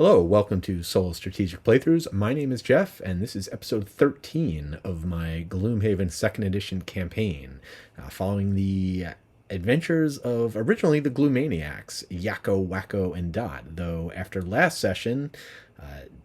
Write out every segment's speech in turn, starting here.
Hello, welcome to Solo Strategic Playthroughs. My name is Jeff, and this is episode 13 of my Gloomhaven 2nd Edition campaign, following the adventures of originally the Gloomaniacs, Yakko, Wakko, and Dot, though after last session,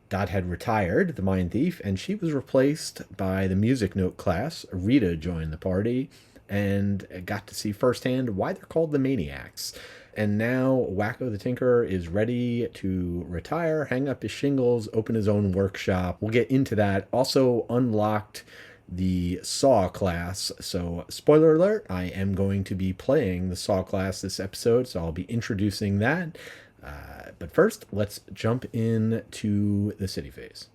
Dot had retired, the Mind Thief, and she was replaced by the Music Note class. Rita joined the party, and got to see firsthand why they're called the Maniacs. And now Wakko the Tinkerer is ready to retire, hang up his shingles, open his own workshop. We'll get into that. Also unlocked the Saw class. So spoiler alert, I am going to be playing the Saw class this episode, so I'll be introducing that. But first, let's jump into the city phase.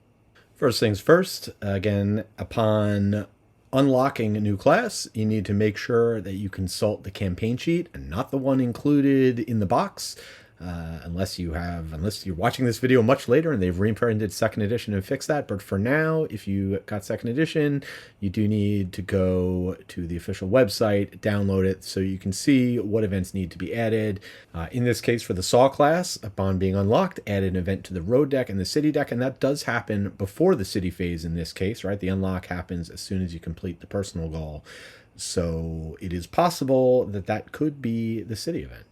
First things first, again, upon unlocking a new class, you need to make sure that you consult the campaign sheet and not the one included in the box, unless you're watching this video much later and they've reprinted 2nd edition and fixed that. But for now, if you got 2nd edition, you do need to go to the official website, download it so you can see what events need to be added. In this case, for the Saw class, upon being unlocked, add an event to the road deck and the city deck, and that does happen before the city phase in this case, right? The unlock happens as soon as you complete the personal goal. So it is possible that that could be the city event.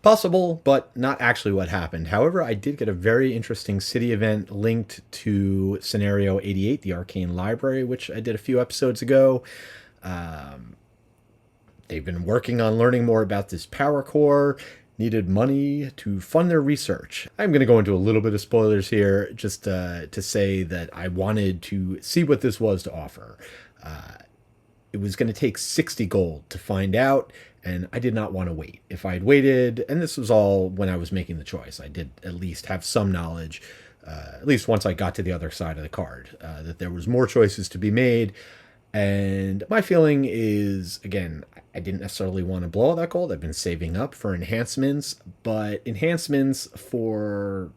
Possible, but not actually what happened. However, I did get a very interesting city event linked to Scenario 88, the Arcane Library, which I did a few episodes ago. They've been working on learning more about this power core, needed money to fund their research. I'm going to go into a little bit of spoilers here, just to say that I wanted to see what this was to offer. It was going to take 60 gold to find out, and I did not want to wait. If I had waited, and this was all when I was making the choice, I did at least have some knowledge, at least once I got to the other side of the card, that there was more choices to be made. And my feeling is, again, I didn't necessarily want to blow all that gold. I've been saving up for enhancements, but enhancements for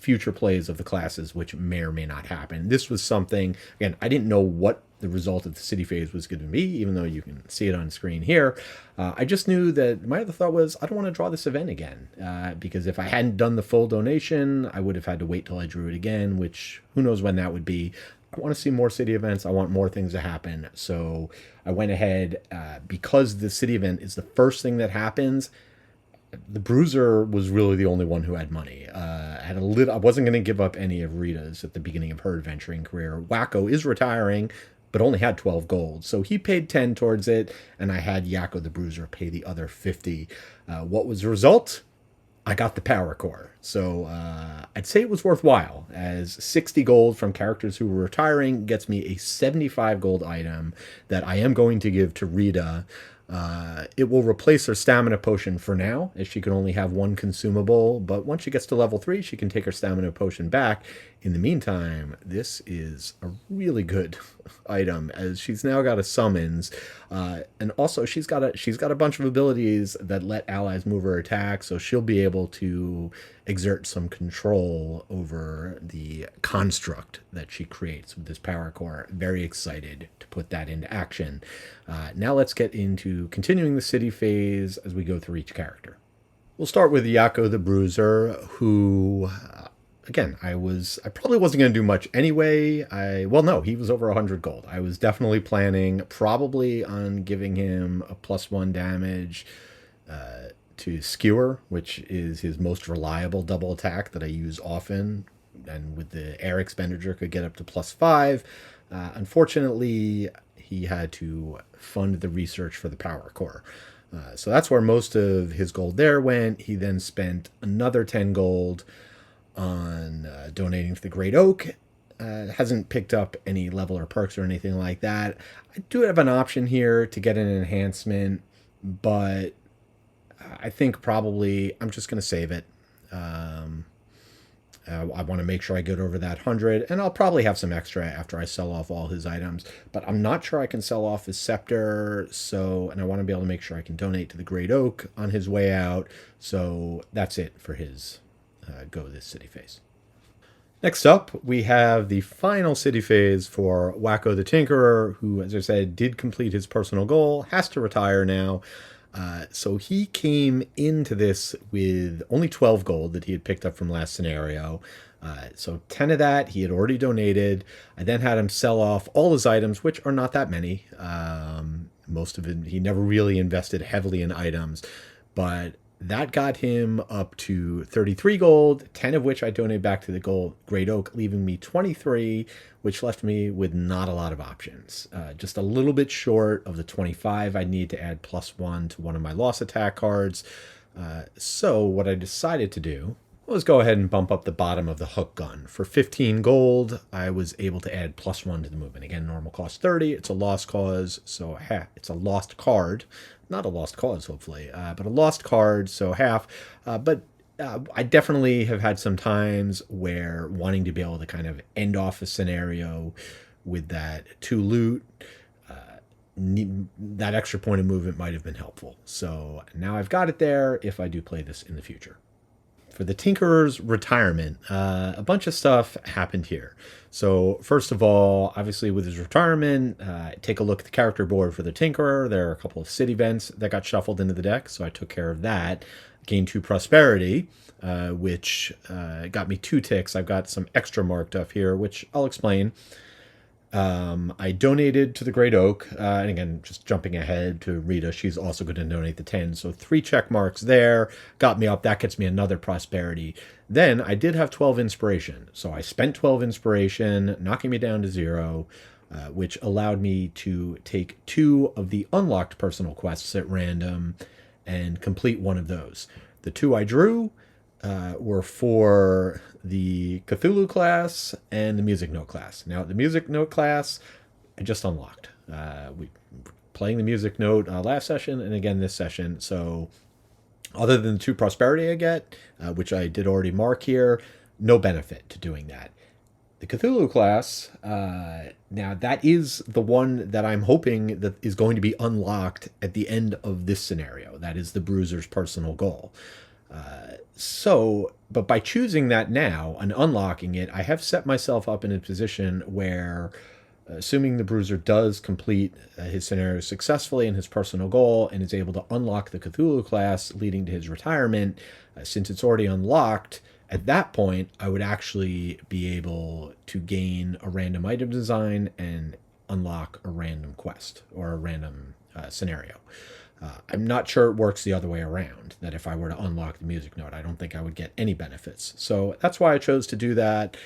future plays of the classes, which may or may not happen. This was something, again, I didn't know what the result of the city phase was going to be, even though you can see it on screen here. I just knew that my other thought was, I don't want to draw this event again, because if I hadn't done the full donation, I would have had to wait till I drew it again, which who knows when that would be. I want to see more city events. I want more things to happen. So I went ahead, because the city event is the first thing that happens. The Bruuser was really the only one who had money. I wasn't going to give up any of Rita's at the beginning of her adventuring career. Wakko is retiring, but only had 12 gold. So he paid 10 towards it, and I had Yakko the Brusier pay the other 50. What was the result? I got the power core. So I'd say it was worthwhile, as 60 gold from characters who were retiring gets me a 75 gold item that I am going to give to Rita. It will replace her stamina potion for now, as she can only have one consumable, but once she gets to level 3, she can take her stamina potion back. In the meantime, this is a really good item, as she's now got a summons, and also she's got a bunch of abilities that let allies move her attack, so she'll be able to exert some control over the construct that she creates with this power core. Very excited to put that into action. Now let's get into continuing the city phase as we go through each character. We'll start with Yakko the Bruiser, who, again, I probably wasn't going to do much anyway. He was over 100 gold. I was definitely planning probably on giving him a +1 damage to Skewer, which is his most reliable double attack that I use often, and with the air expenditure could get up to +5. Unfortunately, he had to fund the research for the power core. So that's where most of his gold there went. He then spent another 10 gold on donating to the Great Oak. Hasn't picked up any level or perks or anything like that. I do have an option here to get an enhancement, but I think probably I'm just going to save it. I want to make sure I get over that 100, and I'll probably have some extra after I sell off all his items, but I'm not sure I can sell off his scepter, and I want to be able to make sure I can donate to the Great Oak on his way out, so that's it for his go this city phase. Next up, we have the final city phase for Wakko the Tinkerer, who, as I said, did complete his personal goal, has to retire now. So he came into this with only 12 gold that he had picked up from last scenario. So 10 of that he had already donated. I then had him sell off all his items, which are not that many. Most of it, he never really invested heavily in items, but that got him up to 33 gold, 10 of which I donated back to the Great Oak, leaving me 23, which left me with not a lot of options. Just a little bit short of the 25 I need to add +1 to one of my loss attack cards. So what I decided to do was go ahead and bump up the bottom of the hook gun. For 15 gold, I was able to add +1 to the movement. Again, normal cost 30. It's a lost cause, so it's a lost card. Not a lost cause, hopefully, but a lost card, so half. But I definitely have had some times where wanting to be able to kind of end off a scenario with that 2 loot, that extra point of movement might have been helpful. So now I've got it there if I do play this in the future. For the Tinkerer's retirement, a bunch of stuff happened here. So first of all, obviously with his retirement, take a look at the character board for the Tinkerer. There are a couple of city events that got shuffled into the deck, so I took care of that. Gained 2 prosperity, which got me 2 ticks. I've got some extra marked up here, which I'll explain. I donated to the Great Oak, and again, just jumping ahead to Rita, she's also going to donate the 10. So 3 check marks there, got me up. That gets me another prosperity. Then I did have 12 inspiration. So I spent 12 inspiration, knocking me down to 0, which allowed me to take 2 of the unlocked personal quests at random and complete one of those. The 2 I drew were for the Cthulhu class and the Music Note class. Now, the Music Note class, I just unlocked. We playing the Music Note last session and again this session. So other than the 2 prosperity I get, which I did already mark here, no benefit to doing that. The Cthulhu class, now that is the one that I'm hoping that is going to be unlocked at the end of this scenario. That is the Bruiser's personal goal. But by choosing that now and unlocking it, I have set myself up in a position where, assuming the Bruiser does complete his scenario successfully in his personal goal and is able to unlock the Cthulhu class, leading to his retirement, since it's already unlocked, at that point, I would actually be able to gain a random item design and unlock a random quest or a random scenario. I'm not sure it works the other way around, that if I were to unlock the Music Note, I don't think I would get any benefits. So that's why I chose to do that.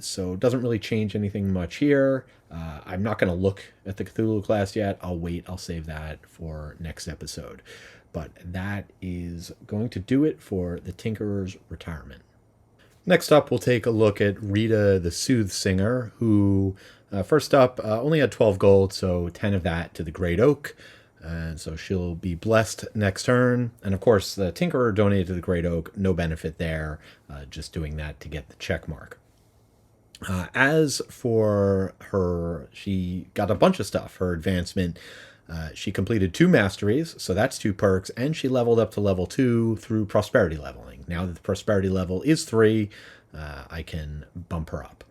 So it doesn't really change anything much here. I'm not going to look at the Cthulhu class yet. I'll wait. I'll save that for next episode. But that is going to do it for the Tinkerer's retirement. Next up, we'll take a look at Rita the Soothsinger, who, first up, only had 12 gold, so 10 of that to the Great Oak. And so she'll be blessed next turn. And of course, the Tinkerer donated to the Great Oak. No benefit there, just doing that to get the check mark. As for her, she got a bunch of stuff. Her advancement, she completed 2 masteries, so that's 2 perks, and she leveled up to level 2 through prosperity leveling. Now that the prosperity level is 3, I can bump her up.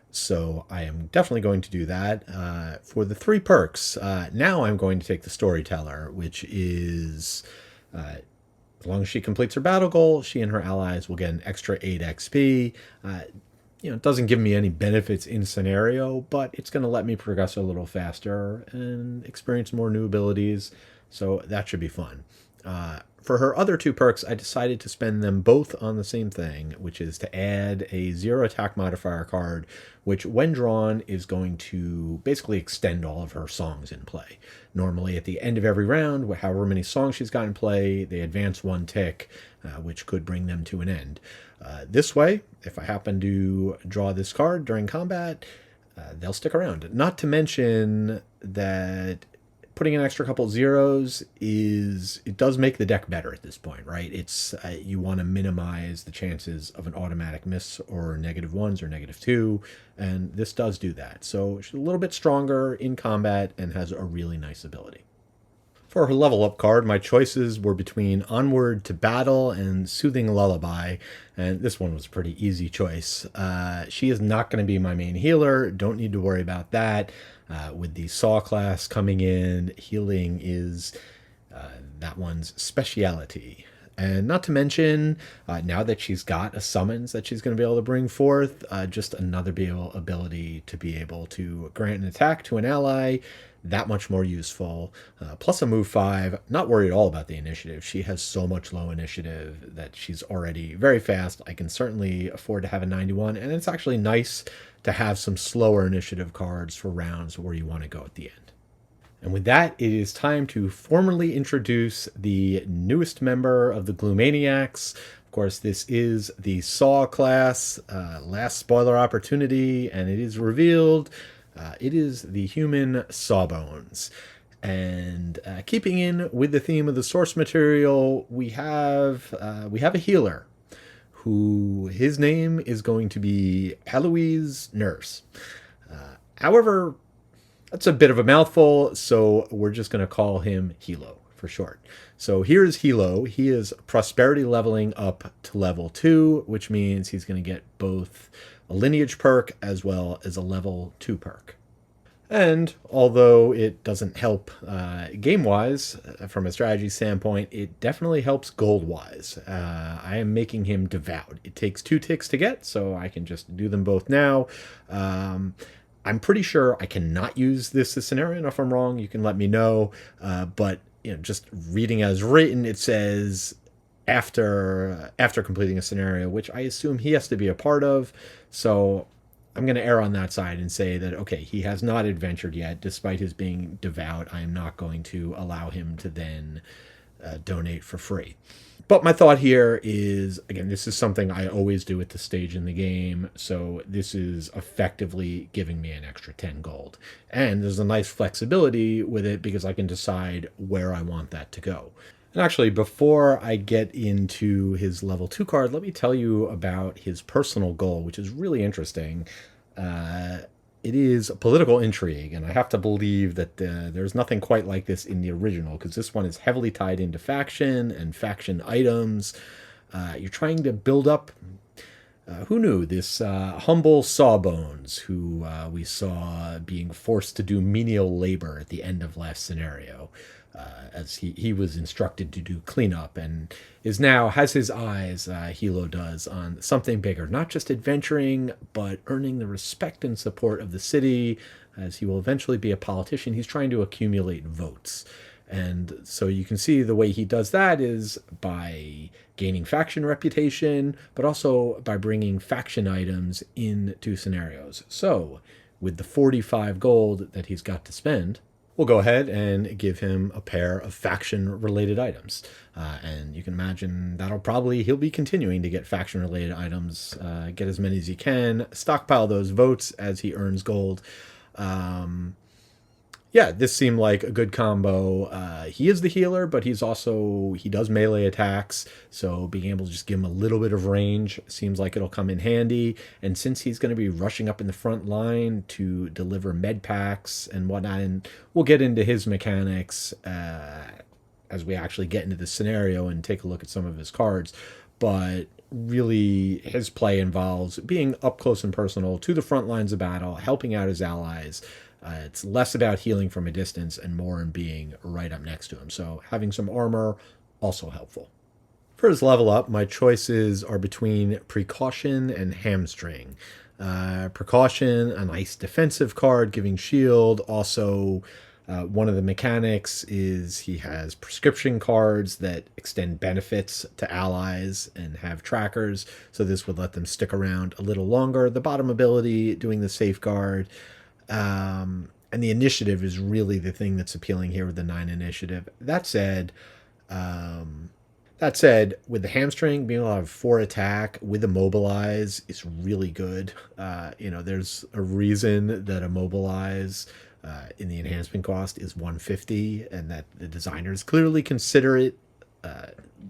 So I am definitely going to do that. For the 3 perks, now I'm going to take the Storyteller, which is, as long as she completes her battle goal, she and her allies will get an extra 8 XP. It doesn't give me any benefits in scenario, but it's going to let me progress a little faster and experience more new abilities, so that should be fun. For her other 2 perks, I decided to spend them both on the same thing, which is to add a 0 attack modifier card, which when drawn is going to basically extend all of her songs in play. Normally at the end of every round, however many songs she's got in play, they advance 1 tick, which could bring them to an end. This way, if I happen to draw this card during combat, they'll stick around. Not to mention that putting an extra couple zeros it does make the deck better at this point, right? It's you want to minimize the chances of an automatic miss or -1s or -2, and this does do that. So she's a little bit stronger in combat and has a really nice ability. For her level up card, my choices were between Onward to Battle and Soothing Lullaby, and this one was a pretty easy choice. She is not going to be my main healer, don't need to worry about that. With the Saw class coming in, healing is that one's speciality. And not to mention, now that she's got a summons that she's going to be able to bring forth, just another ability to be able to grant an attack to an ally, that much more useful. Plus a move 5, not worried at all about the initiative. She has so much low initiative that she's already very fast. I can certainly afford to have a 91, and it's actually nice to have some slower initiative cards for rounds where you want to go at the end. And with that, it is time to formally introduce the newest member of the Gloomaniacs. Of course, this is the Saw class, last spoiler opportunity, and it is revealed. It is the human Sawbones. And keeping in with the theme of the source material, we have a healer who his name is going to be Heloise Nurse. However, that's a bit of a mouthful, so we're just going to call him Hilo for short. So here's Hilo. He is prosperity leveling up to level 2, which means he's going to get both a lineage perk as well as a level 2 perk. And although it doesn't help game-wise, from a strategy standpoint, it definitely helps gold-wise. I am making him devout. It takes 2 ticks to get, so I can just do them both now. I'm pretty sure I cannot use this scenario, and if I'm wrong, you can let me know. But just reading as written, it says after completing a scenario, which I assume he has to be a part of. So I'm going to err on that side and say that, okay, he has not adventured yet, despite his being devout. I am not going to allow him to then donate for free. But my thought here is, again, this is something I always do at this stage in the game, so this is effectively giving me an extra 10 gold. And there's a nice flexibility with it because I can decide where I want that to go. And actually, before I get into his level 2 card, let me tell you about his personal goal, which is really interesting. It is political intrigue, and I have to believe that there's nothing quite like this in the original, because this one is heavily tied into faction and faction items. You're trying to build up, who knew, this humble Sawbones, who we saw being forced to do menial labor at the end of last scenario, as he was instructed to do cleanup, and is now has his eyes, Hilo does, on something bigger, not just adventuring, but earning the respect and support of the city, as he will eventually be a politician. He's trying to accumulate votes. And so you can see the way he does that is by gaining faction reputation, but also by bringing faction items into scenarios. So with the 45 gold that he's got to spend, we'll go ahead and give him a pair of faction-related items. And you can imagine he'll be continuing to get faction-related items, get as many as he can, stockpile those votes as he earns gold. Yeah, this seemed like a good combo. He is the healer, but he does melee attacks, so being able to just give him a little bit of range seems like it'll come in handy. And since he's going to be rushing up in the front line to deliver med packs and whatnot, and we'll get into his mechanics as we actually get into the scenario and take a look at some of his cards, but really his play involves being up close and personal to the front lines of battle, helping out his allies. It's less about healing from a distance and more in being right up next to him. So having some armor, also helpful. For his level up, my choices are between Precaution and Hamstring. Precaution, a nice defensive card, giving shield. Also, one of the mechanics is he has prescription cards that extend benefits to allies and have trackers. So this would let them stick around a little longer. The bottom ability, doing the safeguard. And the initiative is really the thing that's appealing here with the 9 initiative. That said, with the Hamstring, being able to have 4 attack with Immobilize is really good. There's a reason that Immobilize in the enhancement cost is 150, and that the designers clearly consider it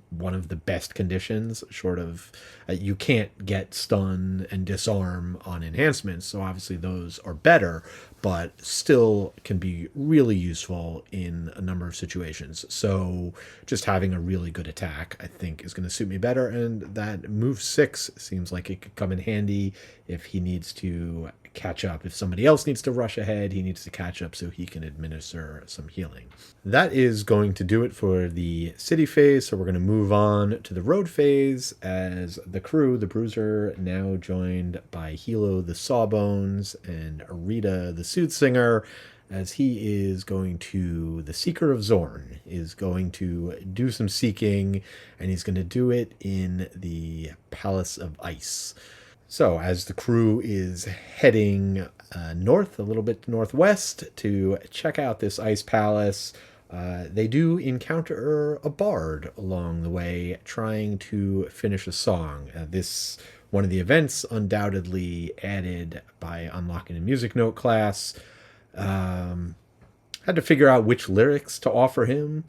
one of the best conditions, short of you can't get stun and disarm on enhancements, so obviously those are better, but still can be really useful in a number of situations. So just having a really good attack, I think, is going to suit me better, and that move 6 seems like it could come in handy if he needs to catch up. If somebody else needs to rush ahead, he needs to catch up so he can administer some healing. That is going to do it for the city phase, so we're going to move on to the road phase as the crew, the Bruuser, now joined by Hilo the Sawbones and Rita the Soothsinger, as he is going to, the Seeker of Xorn is going to do some seeking, and he's going to do it in the Palace of Ice. So as the crew is heading north, a little bit northwest, to check out this ice palace, they do encounter a bard along the way trying to finish a song. This one of the events undoubtedly added by unlocking a music note class. Had to figure out which lyrics to offer him,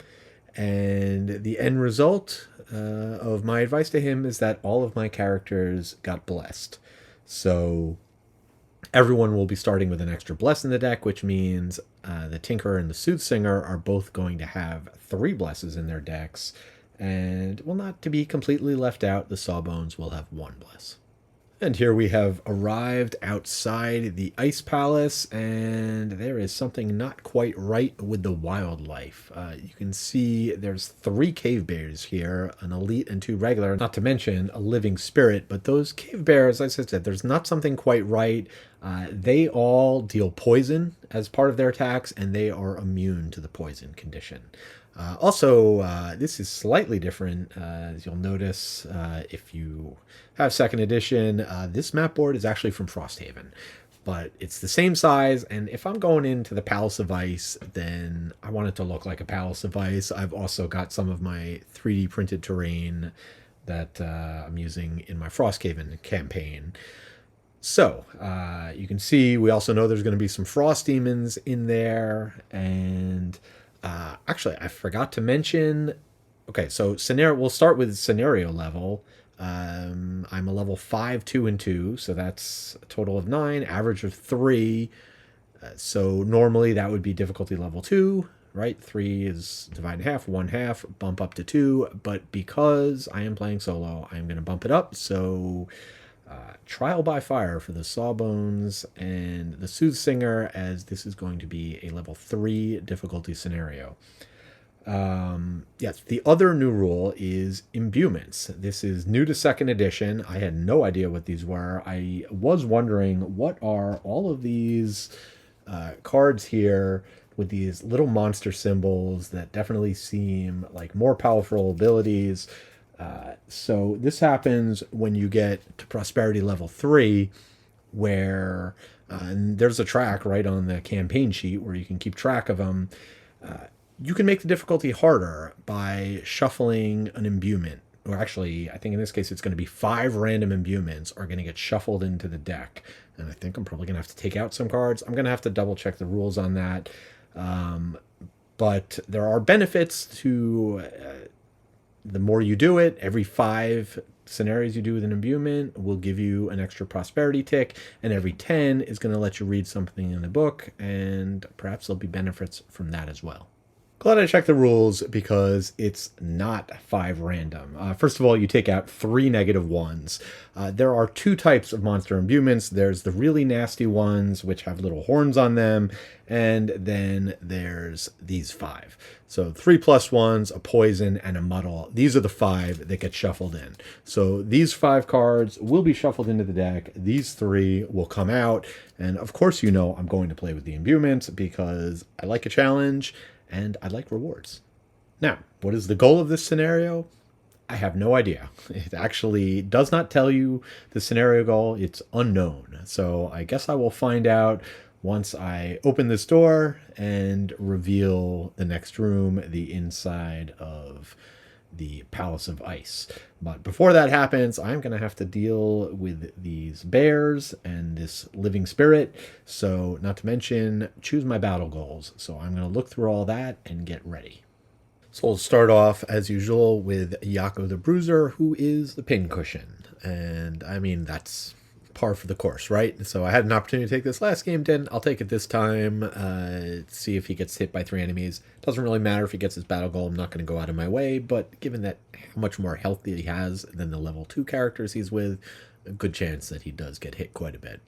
and the end result of my advice to him is that all of my characters got blessed. So everyone will be starting with an extra bless in the deck, which means the Tinkerer and the Soothsinger are both going to have 3 blesses in their decks. And, well, not to be completely left out, the Sawbones will have 1 bless. And here we have arrived outside the Ice Palace, and there is something not quite right with the wildlife. You can see there's 3 cave bears here, an elite and 2 regular, not to mention a living spirit. But those cave bears, as I said, there's not something quite right. They all deal poison as part of their attacks, and they are immune to the poison condition. This is slightly different, as you'll notice if you have 2nd edition. This map board is actually from Frosthaven, but it's the same size, and if I'm going into the Palace of Ice, then I want it to look like a Palace of Ice. I've also got some of my 3D printed terrain that I'm using in my Frosthaven campaign. So, you can see we also know there's going to be some Frost Demons in there, and actually, I forgot to mention. Okay, so we'll start with scenario level. I'm a level 5, 2, and 2, so that's a total of 9, average of 3. So normally that would be difficulty level 2, right? 3 is divide in half, 1 half, bump up to 2. But because I am playing solo, I'm going to bump it up. So trial by fire for the Sawbones and the Soothsinger, as this is going to be a level 3 difficulty scenario. Yes, the other new rule is imbuements. This is new to 2nd edition. I had no idea what these were. I was wondering, what are all of these cards here with these little monster symbols that definitely seem like more powerful abilities? So this happens when you get to Prosperity level 3, where and there's a track right on the campaign sheet where you can keep track of them. You can make the difficulty harder by shuffling an imbuement. Or actually, I think in this case it's going to be 5 random imbuements are going to get shuffled into the deck. And I think I'm probably going to have to take out some cards. I'm going to have to double check the rules on that. But there are benefits to the more you do it. Every 5 scenarios you do with an imbuement will give you an extra prosperity tick, and every 10 is going to let you read something in the book, and perhaps there'll be benefits from that as well. Glad I checked the rules because it's not 5 random. First of all, you take out 3 -1s. There are 2 types of monster imbuements. There's the really nasty ones, which have little horns on them, and then there's these 5. So 3+1s, a poison, and a muddle. These are the 5 that get shuffled in. So these 5 cards will be shuffled into the deck. These 3 will come out, and of course you know I'm going to play with the imbuements because I like a challenge, and I like rewards. Now, what is the goal of this scenario? I have no idea. It actually does not tell you the scenario goal. It's unknown. So I guess I will find out once I open this door and reveal the next room, the inside of the Palace of Ice. But before that happens, I'm going to have to deal with these bears and this living spirit. So not to mention, choose my battle goals. So I'm going to look through all that and get ready. So we'll start off, as usual, with Yakko the Brusier, who is the pincushion. And I mean, that's par for the course, right? So I had an opportunity to take this last game, then I'll take it this time, see if he gets hit by 3 enemies. Doesn't really matter if he gets his battle goal, I'm not going to go out of my way, but given that how much more health he has than the level 2 characters he's with, a good chance that he does get hit quite a bit.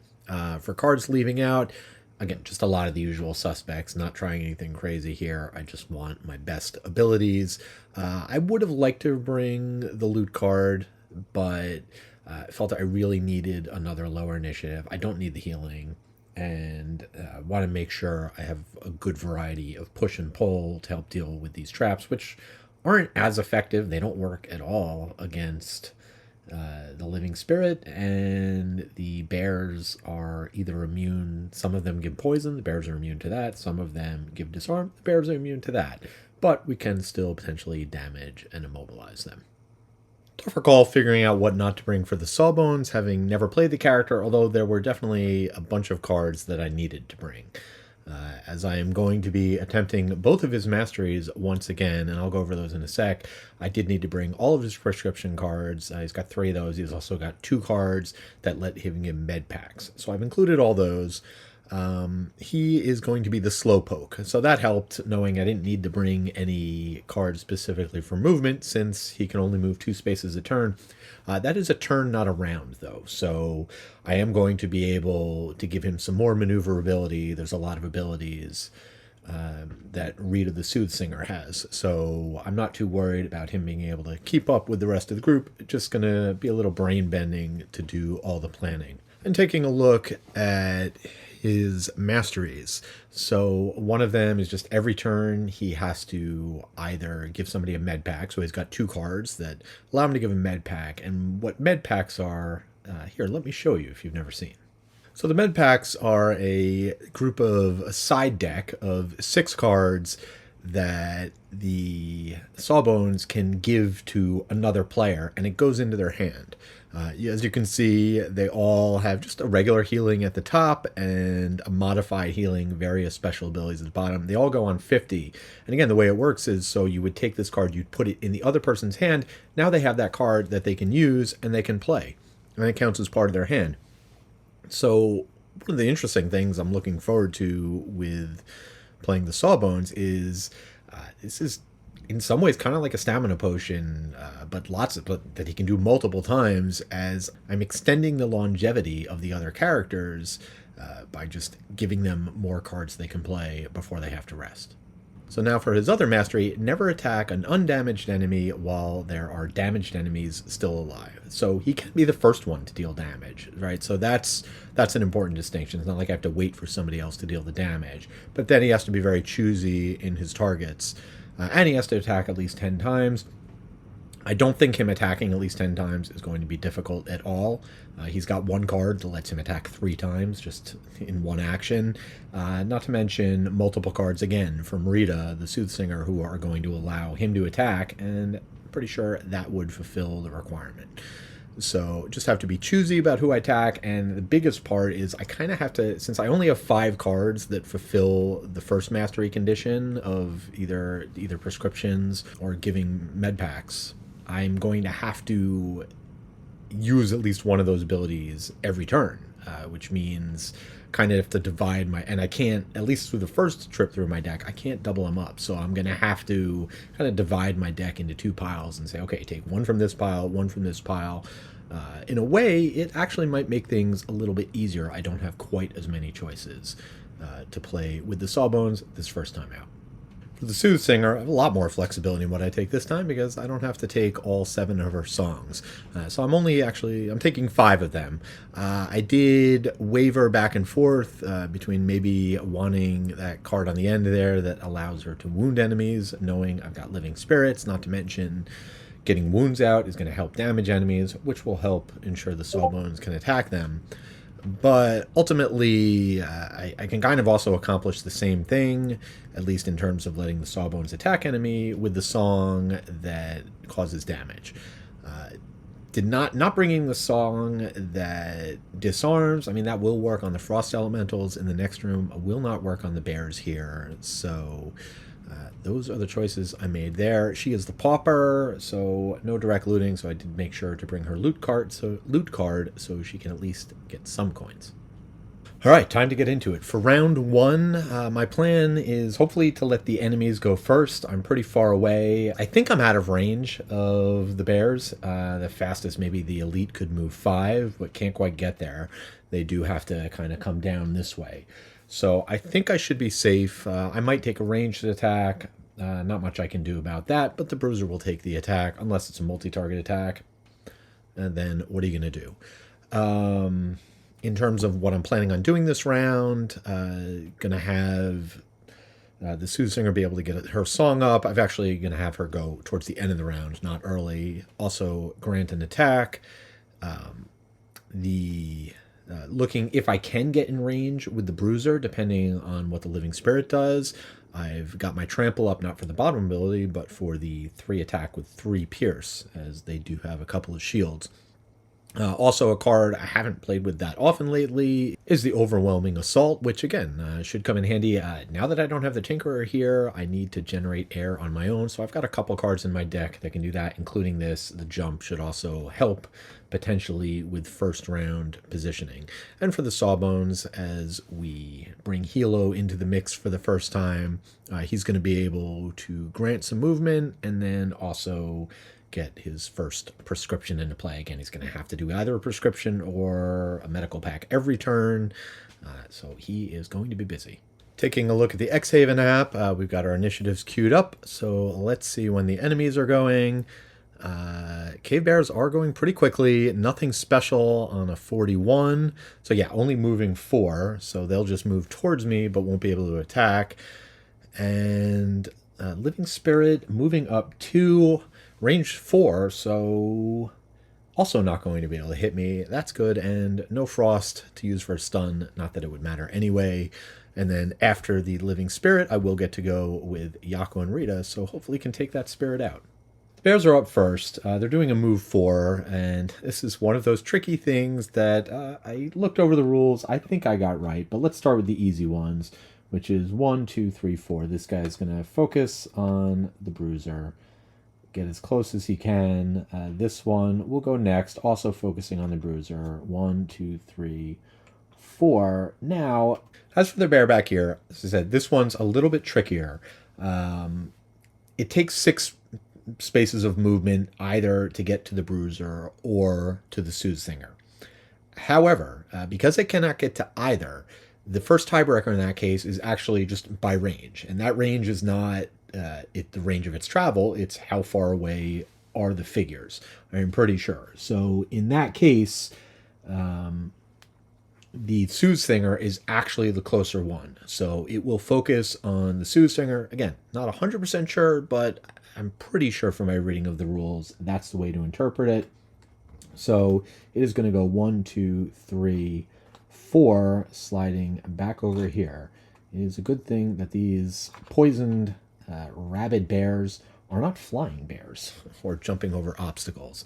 For cards leaving out, again, just a lot of the usual suspects, not trying anything crazy here. I just want my best abilities. I would have liked to bring the loot card, but I felt that I really needed another lower initiative. I don't need the healing, and want to make sure I have a good variety of push and pull to help deal with these traps, which aren't as effective. They don't work at all against the living spirit, and the bears are either immune. Some of them give poison, the bears are immune to that. Some of them give disarm, the bears are immune to that. But we can still potentially damage and immobilize them. Tougher call figuring out what not to bring for the Sawbones, having never played the character, although there were definitely a bunch of cards that I needed to bring. As I am going to be attempting both of his masteries once again, and I'll go over those in a sec. I did need to bring all of his prescription cards. He's got 3 of those. He's also got 2 cards that let him give med packs. So I've included all those. He is going to be the Slowpoke. So that helped, knowing I didn't need to bring any cards specifically for movement, since he can only move 2 spaces a turn. That is a turn, not a round, though. So I am going to be able to give him some more maneuverability. There's a lot of abilities that Rita the Soothsinger has. So I'm not too worried about him being able to keep up with the rest of the group. Just going to be a little brain bending to do all the planning. And taking a look at his masteries. So one of them is just every turn he has to either give somebody a med pack. So he's got 2 cards that allow him to give a med pack. And what med packs are, here, let me show you if you've never seen. So the med packs are a group of a side deck of 6 cards that the Sawbones can give to another player, and it goes into their hand. As you can see, they all have just a regular healing at the top and a modified healing, various special abilities at the bottom. They all go on 50. And again, the way it works is, so you would take this card, you'd put it in the other person's hand. Now they have that card that they can use and they can play. And it counts as part of their hand. So one of the interesting things I'm looking forward to with playing the Sawbones is this is in some ways kind of like a stamina potion, but that he can do multiple times, as I'm extending the longevity of the other characters by just giving them more cards they can play before they have to rest. So now for his other mastery, never attack an undamaged enemy while there are damaged enemies still alive. So he can be the first one to deal damage, right? So that's an important distinction. It's not like I have to wait for somebody else to deal the damage. But then he has to be very choosy in his targets. And he has to attack at least 10 times. I don't think him attacking at least 10 times is going to be difficult at all. He's got 1 card that lets him attack 3 times just in one action. Not to mention multiple cards again from Rita, the Soothsinger, who are going to allow him to attack, and I'm pretty sure that would fulfill the requirement. So just have to be choosy about who I attack, and the biggest part is I kind of have to, since I only have 5 cards that fulfill the first mastery condition of either prescriptions or giving med packs, I'm going to have to use at least one of those abilities every turn, which means kind of have to divide my, and I can't, at least through the first trip through my deck, I can't double them up. So I'm going to have to kind of divide my deck into 2 piles and say, okay, take 1 from this pile, 1 from this pile. In a way, it actually might make things a little bit easier. I don't have quite as many choices to play with the Sawbones this first time out. For the Soothsinger, I have a lot more flexibility in what I take this time because I don't have to take all 7 of her songs. So I'm taking 5 of them. I did waver back and forth between maybe wanting that card on the end there that allows her to wound enemies, knowing I've got living spirits, not to mention getting wounds out is going to help damage enemies, which will help ensure the Sawbones can attack them. But ultimately, I can kind of also accomplish the same thing, at least in terms of letting the Sawbones attack enemy with the song that causes damage. Not bringing the song that disarms. I mean, that will work on the Frost Elementals in the next room. Will not work on the bears here. So Those are the choices I made there. She is the pauper, so no direct looting, so I did make sure to bring her loot card so she can at least get some coins. All right, time to get into it. For round one, my plan is hopefully to let the enemies go first. I'm pretty far away. I think I'm out of range of the bears. The fastest maybe the elite could move 5, but can't quite get there. They do have to kind of come down this way. So I think I should be safe. I might take a ranged attack. Not much I can do about that, but the Bruiser will take the attack, unless it's a multi-target attack. And then what are you going to do? In terms of what I'm planning on doing this round, going to have the Soothsinger be able to get her song up. I'm actually going to have her go towards the end of the round, not early. Also grant an attack. Looking if I can get in range with the Bruiser, depending on what the Living Spirit does. I've got my trample up, not for the bottom ability, but for the 3 attack with 3 pierce, as they do have a couple of shields. Also, a card I haven't played with that often lately is the Overwhelming Assault, which again should come in handy. Now that I don't have the Tinkerer here, I need to generate air on my own, so I've got a couple cards in my deck that can do that, including this. The jump should also help potentially with first round positioning. And for the Sawbones, as we bring Hilo into the mix for the first time, he's going to be able to grant some movement and then also get his first prescription into play. Again, he's going to have to do either a prescription or a medical pack every turn, so he is going to be busy. Taking a look at the Xhaven app, we've got our initiatives queued up, so let's see when the enemies are going. Cave Bears are going pretty quickly, nothing special on a 41, so yeah, only moving 4, so they'll just move towards me but won't be able to attack. And Living Spirit moving up 2, range 4, so also not going to be able to hit me. That's good, and no frost to use for a stun, not that it would matter anyway. And then after the Living Spirit, I will get to go with Yakko and Rita, so hopefully can take that spirit out. The Bears are up first. They're doing a move 4, and this is one of those tricky things that I looked over the rules. I think I got right, but let's start with the easy ones, which is 1, 2, 3, 4. This guy's going to focus on the Bruiser, get as close as he can. This one will go next, also focusing on the Bruiser. 1, 2, 3, 4. Now, as for the bear back here, as I said, this one's a little bit trickier. It takes 6 spaces of movement either to get to the Bruiser or to the Soothsinger. However, because I cannot get to either, the first tiebreaker in that case is actually just by range, and that range is not the range of its travel, it's how far away are the figures, I'm pretty sure. So in that case, the Soothsinger is actually the closer one. So it will focus on the Soothsinger. Again, not 100% sure, but I'm pretty sure from my reading of the rules, that's the way to interpret it. So it is going to go 1, 2, 3, 4, sliding back over here. It is a good thing that these poisoned rabid bears are not flying bears or jumping over obstacles.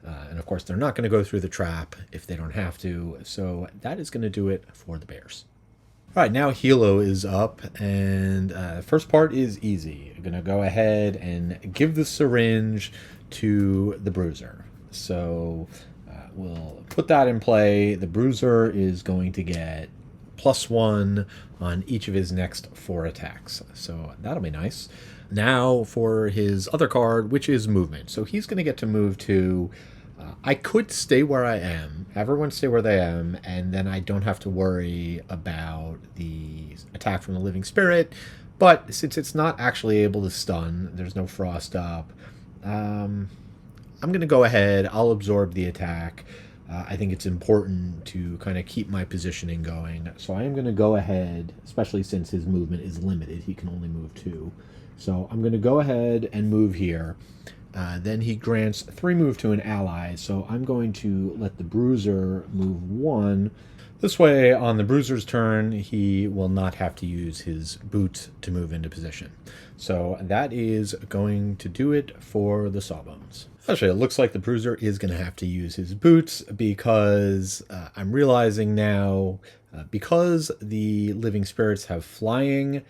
And of course, they're not going to go through the trap if they don't have to. So that is going to do it for the bears. All right, now Hilo is up, and first part is easy. I'm going to go ahead and give the syringe to the Bruiser. So we'll put that in play. The Bruiser is going to get +1 on each of his next 4 attacks. So that'll be nice. Now for his other card, which is movement. So he's going to get to move to... I could stay where I am, have everyone stay where they am, and then I don't have to worry about the attack from the Living Spirit. But since it's not actually able to stun, there's no frost up, I'm going to go ahead. I'll absorb the attack. I think it's important to kind of keep my positioning going. So I am going to go ahead, especially since his movement is limited. He can only move 2. So I'm going to go ahead and move here. Then he grants 3 move to an ally. So I'm going to let the Bruiser move 1. This way, on the Bruiser's turn, he will not have to use his boots to move into position. So that is going to do it for the Sawbones. Actually, it looks like the Bruiser is going to have to use his boots because I'm realizing now, because the Living Spirits have flying,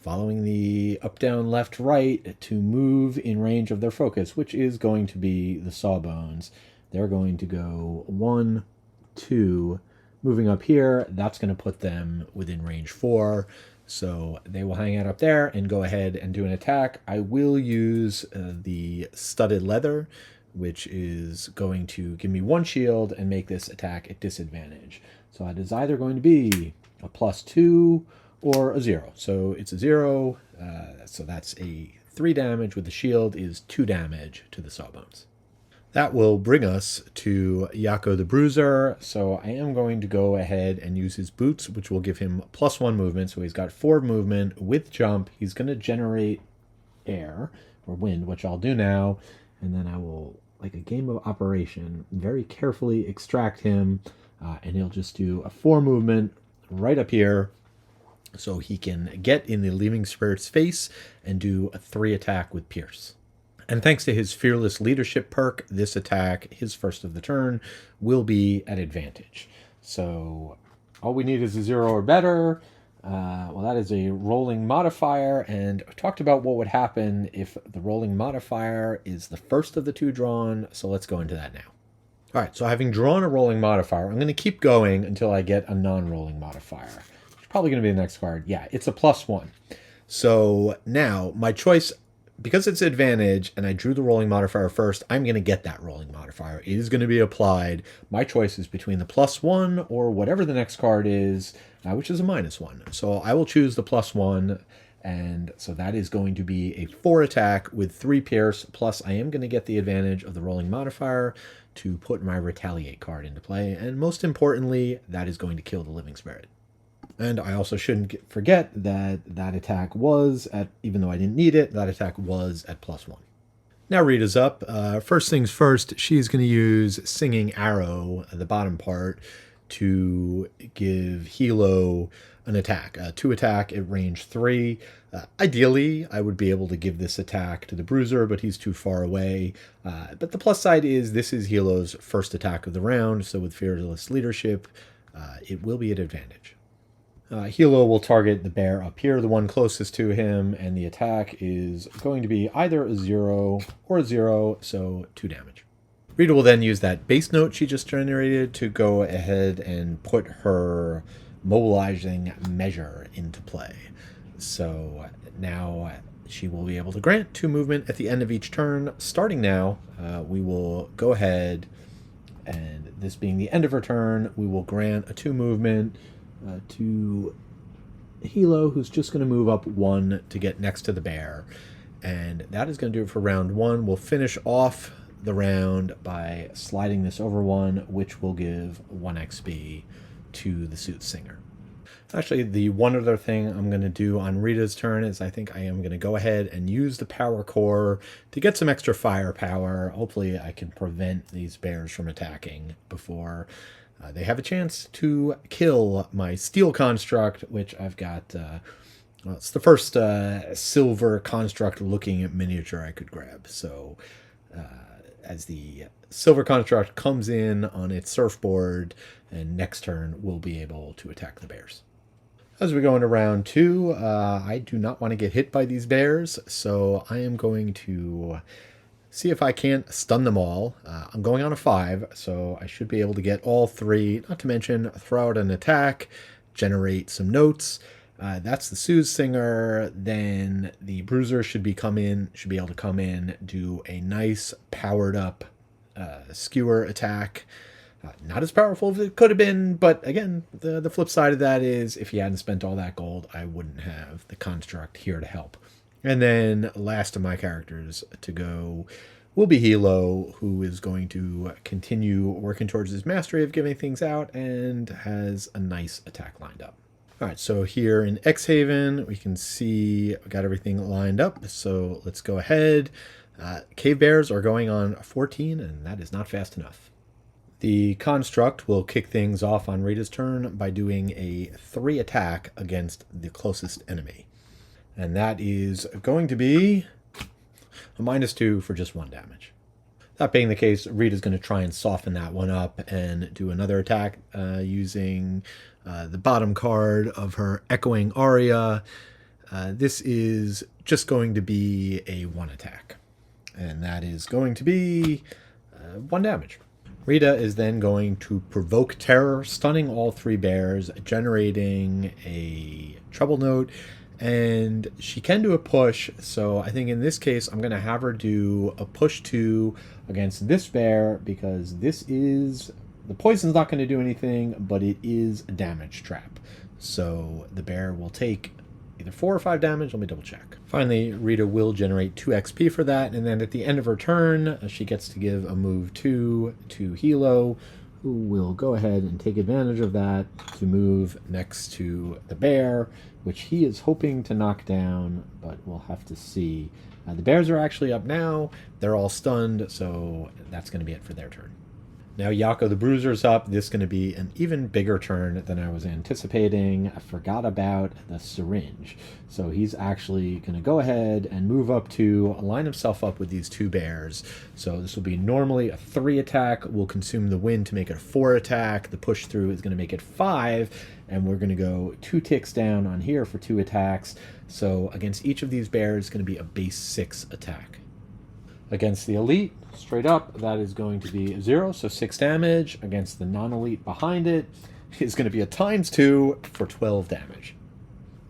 following the up, down, left, right to move in range of their focus, which is going to be the Sawbones. They're going to go 1, 2, moving up here. That's going to put them within range 4. So they will hang out up there and go ahead and do an attack. I will use the studded leather, which is going to give me 1 shield and make this attack at disadvantage. So it is either going to be a +2 or a 0. So it's a 0, so that's a 3 damage with the shield is 2 damage to the Sawbones. That will bring us to Yakko the Brusier, so I am going to go ahead and use his boots, which will give him +1 movement, so he's got 4 movement with jump. He's going to generate air, or wind, which I'll do now, and then I will, like a game of operation, very carefully extract him, and he'll just do a 4 movement right up here, so he can get in the Leaving Spirit's face and do a 3 attack with Pierce. And thanks to his Fearless Leadership perk, this attack, his first of the turn, will be at advantage. So all we need is a 0 or better. Well, that is a rolling modifier, and I talked about what would happen if the rolling modifier is the first of the 2 drawn, so let's go into that now. All right, so having drawn a rolling modifier, I'm going to keep going until I get a non-rolling modifier. It's probably going to be the next card. Yeah, it's a +1. So now my choice, because it's advantage and I drew the rolling modifier first, I'm going to get that rolling modifier. It is going to be applied. My choice is between the +1 or whatever the next card is, which is a -1. So I will choose the +1, and so that is going to be a 4 attack with 3 pierce, plus I am going to get the advantage of the rolling modifier to put my retaliate card into play, and most importantly, that is going to kill the Living Spirit. And I also shouldn't forget that that attack was at, even though I didn't need it, that attack was at +1. Now Rita's up. First things first, she's going to use Singing Arrow, the bottom part, to give Hilo an attack. 2 attack at range 3. Ideally, I would be able to give this attack to the Bruiser, but he's too far away. But the plus side is this is Hilo's first attack of the round, so with Fearless Leadership, it will be at advantage. Hilo will target the bear up here, the one closest to him, and the attack is going to be either a 0 or a 0, so 2 damage. Rita will then use that base note she just generated to go ahead and put her mobilizing measure into play. So now she will be able to grant 2 movement at the end of each turn. Starting now, we will go ahead, and this being the end of her turn, we will grant a 2 movement to Hilo, who's just going to move up 1 to get next to the bear. And that is going to do it for round 1. We'll finish off the round by sliding this over 1, which will give 1 XP to the Soothsinger. Actually, the one other thing I'm going to do on Rita's turn is I think I am going to go ahead and use the Power Core to get some extra firepower. Hopefully I can prevent these bears from attacking before they have a chance to kill my Steel Construct, which I've got, well, it's the first silver construct looking at miniature I could grab. So as the Silver Construct comes in on its surfboard, and next turn we'll be able to attack the bears. As we go into round 2, I do not want to get hit by these bears, so I am going to see if I can't stun them all. I'm going on a 5, so I should be able to get all 3, not to mention throw out an attack, generate some notes. That's the Soothsinger. Then the Bruiser should be able to come in, do a nice powered up skewer attack. Not as powerful as it could have been, but again, the flip side of that is if he hadn't spent all that gold, I wouldn't have the construct here to help. And then last of my characters to go will be Hilo, who is going to continue working towards his mastery of giving things out and has a nice attack lined up. All right, so here in Xhaven, we can see we got everything lined up. So let's go ahead. Cave Bears are going on 14, and that is not fast enough. The Construct will kick things off on Rita's turn by doing a 3 attack against the closest enemy. And that is going to be a -2 for just 1 damage. That being the case, Rita's going to try and soften that one up and do another attack using the bottom card of her Echoing Aria. This is just going to be a 1 attack, and that is going to be 1 damage. Rita is then going to provoke terror, stunning all 3 bears, generating a trouble note, and she can do a push, so I think in this case I'm going to have her do a push 2 against this bear, because this is... the poison's not going to do anything, but it is a damage trap. So the bear will take either 4 or 5 damage. Let me double check. Finally, Rita will generate 2 XP for that, and then at the end of her turn, she gets to give a move 2 to Hilo, who will go ahead and take advantage of that to move next to the bear, which he is hoping to knock down, but we'll have to see. The bears are actually up now. They're all stunned, so that's going to be it for their turn. Now Yakko the Bruisier's up. This is going to be an even bigger turn than I was anticipating. I forgot about the syringe. So he's actually going to go ahead and move up to line himself up with these 2 bears. So this will be normally a 3 attack. We'll consume the wind to make it a 4 attack. The push through is going to make it 5. And we're going to go 2 ticks down on here for 2 attacks. So against each of these bears, it's going to be a base 6 attack. Against the elite, straight up, that is going to be 0, so 6 damage. Against the non-elite behind it is going to be a ×2 for 12 damage.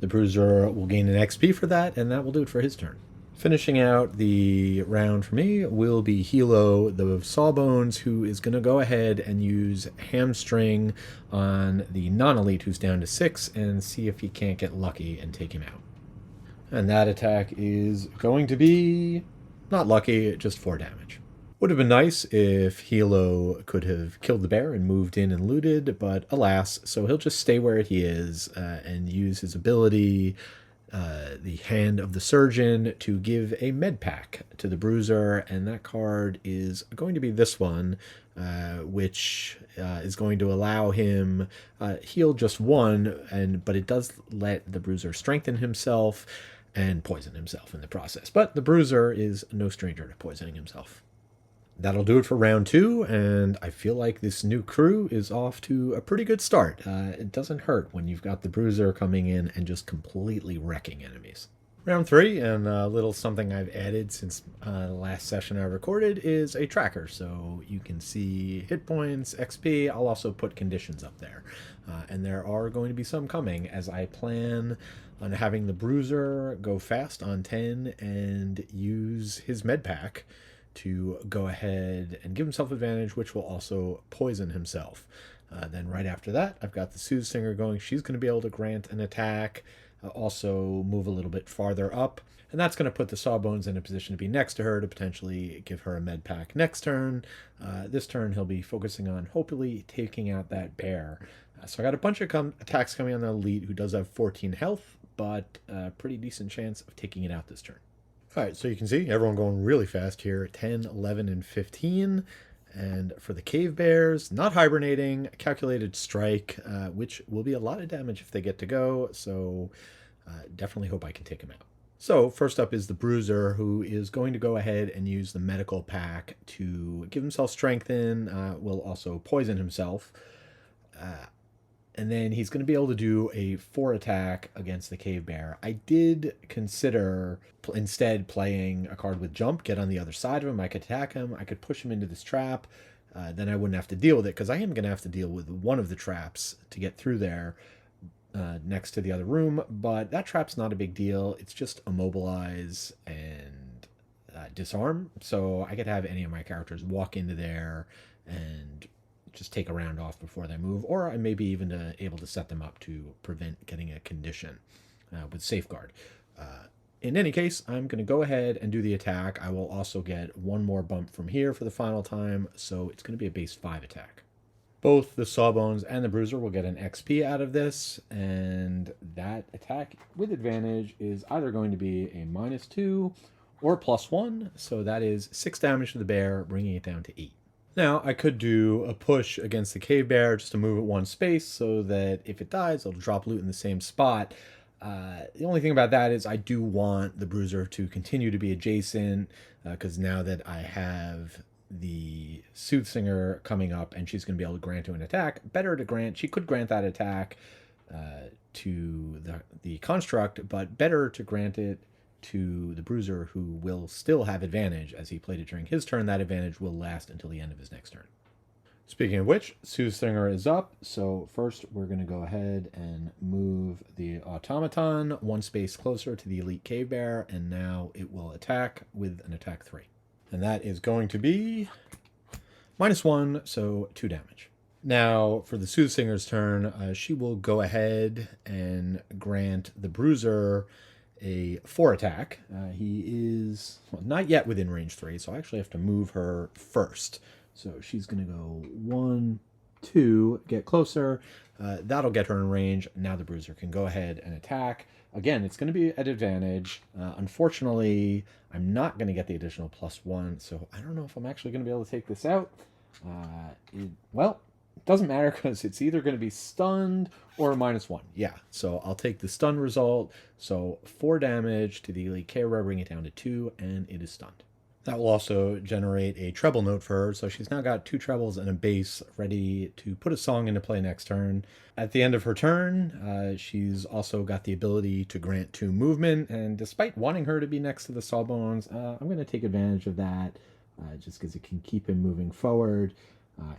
The Bruiser will gain an XP for that, and that will do it for his turn. Finishing out the round for me will be Hilo the Sawbones, who is going to go ahead and use Hamstring on the non-elite, who's down to 6, and see if he can't get lucky and take him out. And that attack is going to be... not lucky, just 4 damage. Would have been nice if Hilo could have killed the bear and moved in and looted, but alas, so he'll just stay where he is and use his ability, the Hand of the Surgeon, to give a med pack to the Bruiser, and that card is going to be this one, which is going to allow him heal just 1, but it does let the Bruiser strengthen himself and poison himself in the process. But the Bruiser is no stranger to poisoning himself. That'll do it for round 2, and I feel like this new crew is off to a pretty good start. It doesn't hurt when you've got the Bruiser coming in and just completely wrecking enemies. Round 3, and a little something I've added since the last session I recorded, is a tracker. So you can see hit points, XP. I'll also put conditions up there. And there are going to be some coming, as I plan on having the Bruiser go fast on 10 and use his med pack to go ahead and give himself advantage, which will also poison himself. Then right after that, I've got the Soothsinger going. She's going to be able to grant an attack, also move a little bit farther up, and that's going to put the Sawbones in a position to be next to her to potentially give her a med pack next turn. This turn, he'll be focusing on hopefully taking out that bear. So I got a bunch of attacks coming on the elite, who does have 14 health, but a pretty decent chance of taking it out this turn. All right, so you can see everyone going really fast here, 10, 11, and 15. And for the cave bears, not hibernating, calculated strike, which will be a lot of damage if they get to go. So definitely hope I can take them out. So first up is the Bruiser, who is going to go ahead and use the medical pack to give himself strengthen, will also poison himself. And then he's going to be able to do a 4 attack against the cave bear. I did consider instead playing a card with jump, get on the other side of him. I could attack him. I could push him into this trap. Then I wouldn't have to deal with it, because I am going to have to deal with one of the traps to get through there next to the other room. But that trap's not a big deal. It's just immobilize and disarm. So I could have any of my characters walk into there and just take a round off before they move, or I may be even able to set them up to prevent getting a condition with Safeguard. In any case, I'm going to go ahead and do the attack. I will also get 1 more bump from here for the final time, so it's going to be a base 5 attack. Both the Sawbones and the Bruiser will get an XP out of this, and that attack with advantage is either going to be a -2 or +1, so that is 6 damage to the bear, bringing it down to 8. Now, I could do a push against the cave bear just to move it 1 space so that if it dies, it'll drop loot in the same spot. The only thing about that is I do want the Bruiser to continue to be adjacent, because now that I have the Soothsinger coming up and she's going to be able to grant to an attack, better to grant. She could grant that attack to the construct, but better to grant it to the Bruiser, who will still have advantage as he played it during his turn. That advantage will last until the end of his next turn. Speaking of which, Soothsinger is up, so first we're going to go ahead and move the Automaton one space closer to the Elite Cave Bear, and now it will attack with an attack 3. And that is going to be -1, so 2 damage. Now, for the Soothsinger's turn, she will go ahead and grant the Bruiser a 4 attack. He is not yet within range 3, so I actually have to move her first. So she's going to go 1, 2, get closer. That'll get her in range. Now the Bruiser can go ahead and attack. Again, it's going to be at advantage. Unfortunately, I'm not going to get the additional +1, so I don't know if I'm actually going to be able to take this out. Well, it doesn't matter because it's either going to be stunned or a -1. Yeah, so I'll take the stun result. So 4 damage to the Elite Care, bring it down to 2, and it is stunned. That will also generate a treble note for her, so she's now got 2 trebles and a bass ready to put a song into play next turn. At the end of her turn, she's also got the ability to grant 2 movement, and despite wanting her to be next to the Sawbones, I'm going to take advantage of that just because it can keep him moving forward.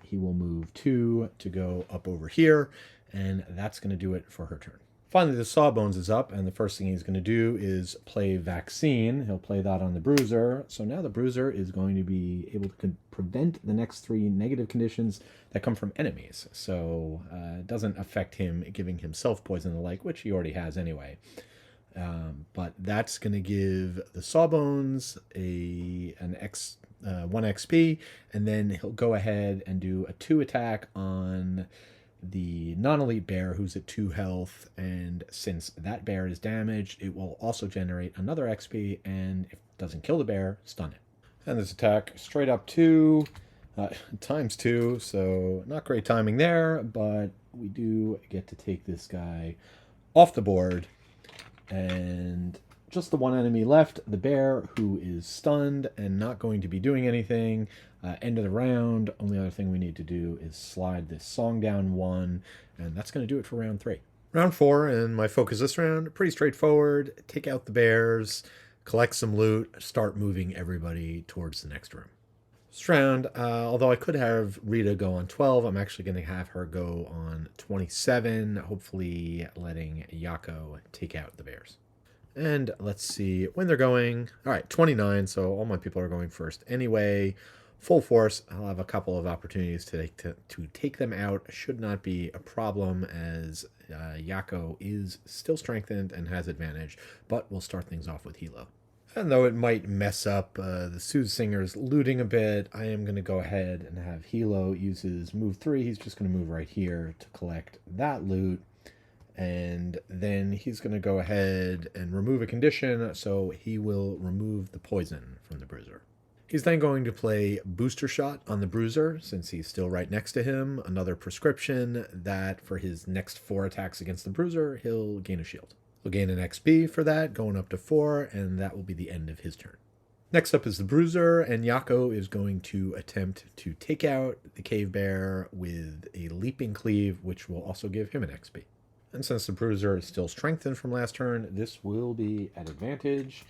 He will move 2 to go up over here, and that's going to do it for her turn. Finally, the Sawbones is up, and the first thing he's going to do is play Vaccine. He'll play that on the Bruiser. So now the Bruiser is going to be able to prevent the next 3 negative conditions that come from enemies. So it doesn't affect him giving himself poison and the like, which he already has anyway. But that's going to give the Sawbones an 1 XP, and then he'll go ahead and do a 2 attack on the non-elite bear, who's at 2 health, and since that bear is damaged, it will also generate another XP, and if it doesn't kill the bear, stun it. And this attack straight up 2 times 2, so not great timing there, but we do get to take this guy off the board, and just the 1 enemy left, the bear, who is stunned and not going to be doing anything. End of the round. Only other thing we need to do is slide this song down 1, and that's going to do it for round 3. Round 4, and my focus this round, pretty straightforward. Take out the bears, collect some loot, start moving everybody towards the next room. This round, although I could have Rita go on 12, I'm actually going to have her go on 27, hopefully letting Yakko take out the bears. And let's see when they're going. All right, 29, so all my people are going first anyway. Full force, I'll have a couple of opportunities to take them out. Should not be a problem as Yakko is still strengthened and has advantage, but we'll start things off with Hilo. And though it might mess up the Soothsinger's looting a bit, I am going to go ahead and have Hilo use his move 3. He's just going to move right here to collect that loot. And then he's going to go ahead and remove a condition, so he will remove the poison from the Bruiser. He's then going to play Booster Shot on the Bruiser, since he's still right next to him. Another prescription that for his next 4 attacks against the Bruiser, he'll gain a shield. He'll gain an XP for that, going up to 4, and that will be the end of his turn. Next up is the Bruiser, and Yakko is going to attempt to take out the Cave Bear with a Leaping Cleave, which will also give him an XP. And since the Bruiser is still strengthened from last turn, this will be at advantage,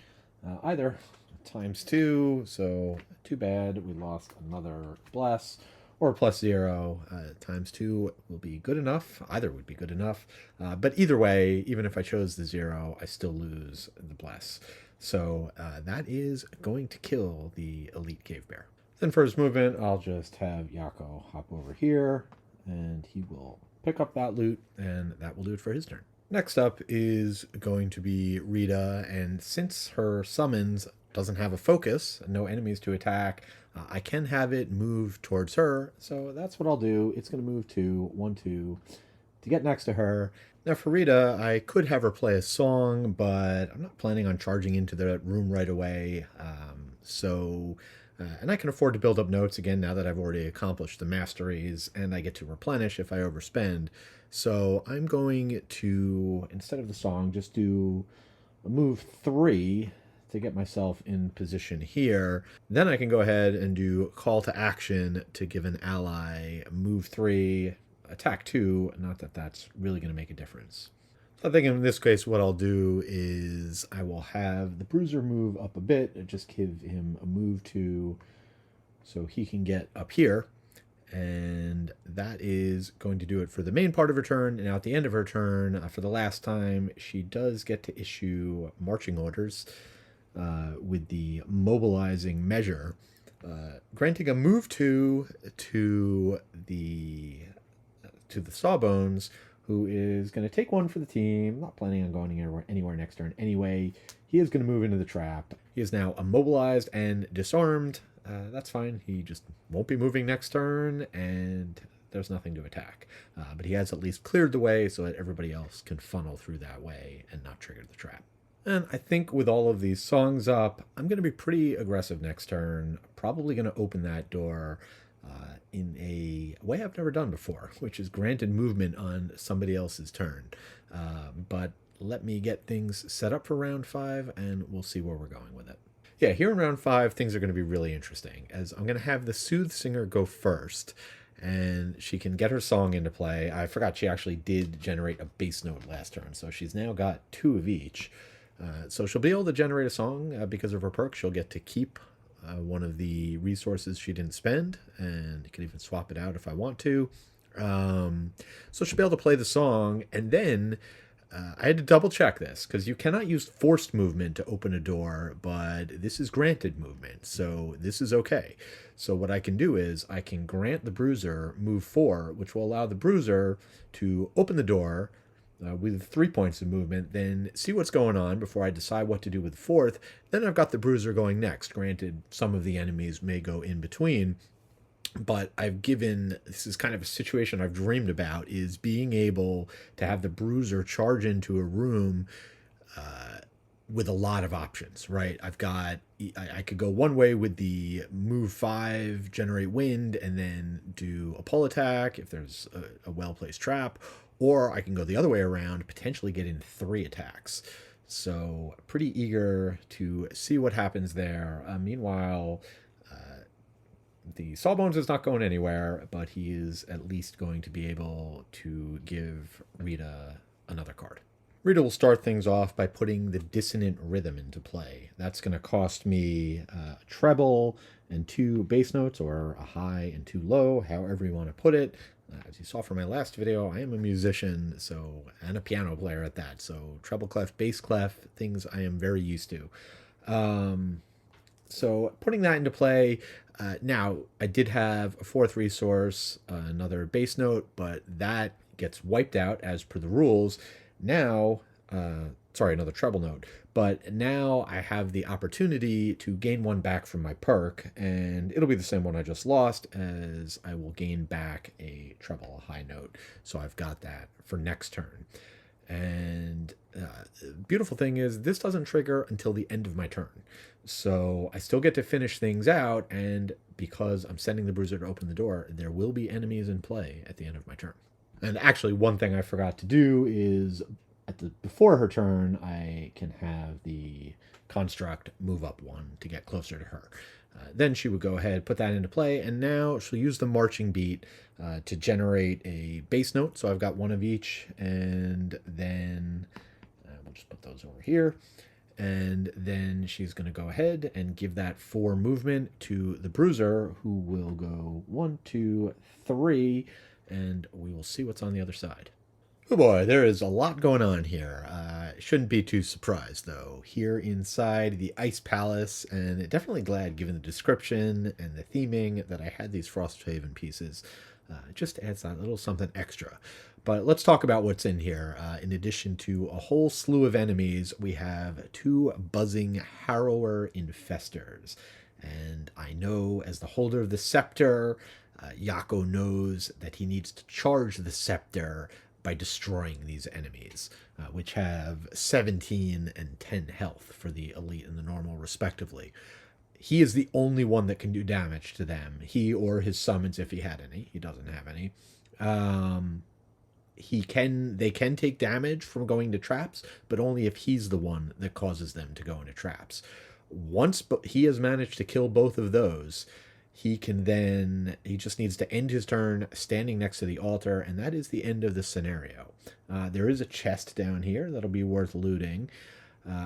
either ×2, so too bad we lost another bless, or +0, ×2 will be good enough. Either would be good enough, but either way, even if I chose the 0, I still lose the bless. So that is going to kill the Elite Cave Bear. Then for his movement, I'll just have Yakko hop over here, and he will pick up that loot, and that will do it for his turn. Next up is going to be Rita, and since her summons doesn't have a focus, no enemies to attack, I can have it move towards her, so that's what I'll do. It's going to move to 1, 2 to get next to her. Now for Rita, I could have her play a song, but I'm not planning on charging into the room right away, and I can afford to build up notes again now that I've already accomplished the masteries, and I get to replenish if I overspend. So I'm going to, instead of the song, just do a move 3 to get myself in position here. Then I can go ahead and do call to action to give an ally move 3, attack 2, not that that's really going to make a difference. So I think in this case what I'll do is I will have the Bruiser move up a bit and just give him a move 2 so he can get up here. And that is going to do it for the main part of her turn. And at the end of her turn, for the last time, she does get to issue marching orders with the mobilizing measure, granting a move 2 to the Sawbones, who is going to take one for the team. Not planning on going anywhere next turn anyway. He is going to move into the trap. He is now immobilized and disarmed. That's fine. He just won't be moving next turn, and there's nothing to attack. But he has at least cleared the way so that everybody else can funnel through that way and not trigger the trap. And I think with all of these songs up, I'm going to be pretty aggressive next turn. Probably going to open that door in a way I've never done before, which is granted movement on somebody else's turn. But let me get things set up for round 5, and we'll see where we're going with it. Yeah, here in round 5, things are going to be really interesting, as I'm going to have the Soothsinger go first, and she can get her song into play. I forgot she actually did generate a bass note last turn, so she's now got 2 of each. So she'll be able to generate a song because of her perk. She'll get to keep one of the resources she didn't spend, and you can even swap it out if I want to. So she'll be able to play the song, and then I had to double check this because you cannot use forced movement to open a door, but this is granted movement, so this is okay. So what I can do is I can grant the Bruiser move 4, which will allow the Bruiser to open the door with 3 points of movement, then see what's going on before I decide what to do with the 4th. Then I've got the Bruiser going next. Granted, some of the enemies may go in between, but this is kind of a situation I've dreamed about, is being able to have the Bruiser charge into a room with a lot of options, right? I could go one way with the move 5, generate wind, and then do a pull attack if there's a well-placed trap, or I can go the other way around, potentially get in 3 attacks. So pretty eager to see what happens there. Meanwhile, the Sawbones is not going anywhere, but he is at least going to be able to give Rita another card. Rita will start things off by putting the Dissonant Rhythm into play. That's going to cost me a treble and 2 bass notes, or a high and 2 low, however you want to put it. As you saw from my last video, I am a musician, and a piano player at that. So treble clef, bass clef, things I am very used to. So putting that into play, now I did have a 4th resource, another bass note, but that gets wiped out as per the rules. Now, another treble note, but now I have the opportunity to gain 1 back from my perk, and it'll be the same one I just lost, as I will gain back a treble, a high note. So I've got that for next turn. And the beautiful thing is this doesn't trigger until the end of my turn. So I still get to finish things out, and because I'm sending the Bruiser to open the door, there will be enemies in play at the end of my turn. And actually, one thing I forgot to do is before her turn, I can have the Construct move up 1 to get closer to her. Then she would go ahead, put that into play, and now she'll use the Marching Beat to generate a bass note. So I've got 1 of each, and then we'll just put those over here. And then she's going to go ahead and give that 4 movement to the Bruiser, who will go 1, 2, 3, and we will see what's on the other side. Oh boy, there is a lot going on here. Shouldn't be too surprised, though. Here inside the Ice Palace, and definitely glad, given the description and the theming, that I had these Frosthaven pieces. Just adds that little something extra. But let's talk about what's in here. In addition to a whole slew of enemies, we have 2 buzzing Harrower Infestors. And I know, as the holder of the scepter, Yakko knows that he needs to charge the scepter by destroying these enemies, which have 17 and 10 health for the elite and the normal respectively. He is the only one that can do damage to them. He or his summons, if he had any. He doesn't have any. They can take damage from going to traps, but only if he's the one that causes them to go into traps. Once he has managed to kill both of those, he just needs to end his turn standing next to the altar, and that is the end of the scenario. There is a chest down here that'll be worth looting.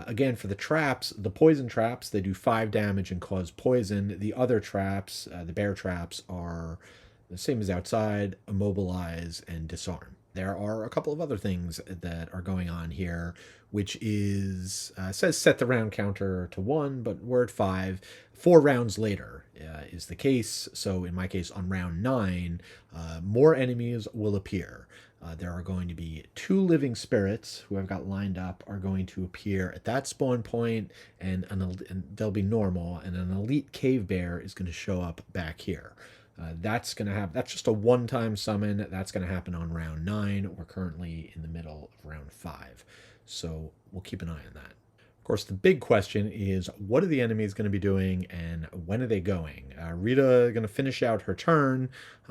Again, for the traps, the poison traps, they do 5 damage and cause poison. The other traps, the bear traps, are the same as outside: immobilize and disarm. There are a couple of other things that are going on here, which is, says set the round counter to 1, but we're at 5. 4 rounds later is the case. So in my case, on round 9, more enemies will appear. There are going to be 2 living spirits who I've got lined up are going to appear at that spawn point, and they'll be normal, and an elite cave bear is going to show up back here. That's going to happen. That's just a one-time summon. That's going to happen on round 9. We're currently in the middle of round 5, so we'll keep an eye on that. Of course, the big question is, what are the enemies going to be doing, and when are they going? Rita going to finish out her turn,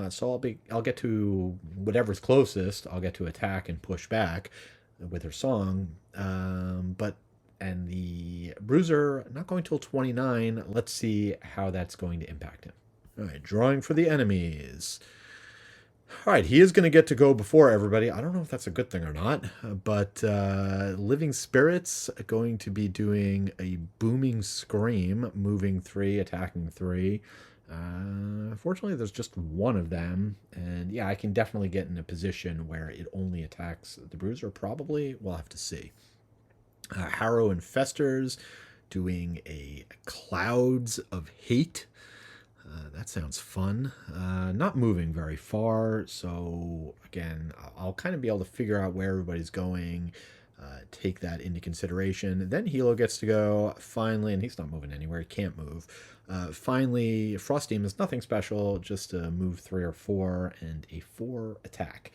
so I'll get to whatever's closest. I'll get to attack and push back with her song, and the Bruiser not going till 29. Let's see how that's going to impact him. All right, drawing for the enemies. All right, he is going to get to go before everybody. I don't know if that's a good thing or not, but Living Spirits are going to be doing a booming scream, moving 3, attacking 3. Fortunately, there's just one of them, and yeah, I can definitely get in a position where it only attacks the Bruiser, probably. We'll have to see. Harrow and Festers doing a Clouds of Hate. That sounds fun. Not moving very far, so again, I'll kind of be able to figure out where everybody's going, take that into consideration. Then Hilo gets to go, finally, and he's not moving anywhere, he can't move. Finally, Frost Demon is nothing special, just a move 3 or 4, and a 4 attack.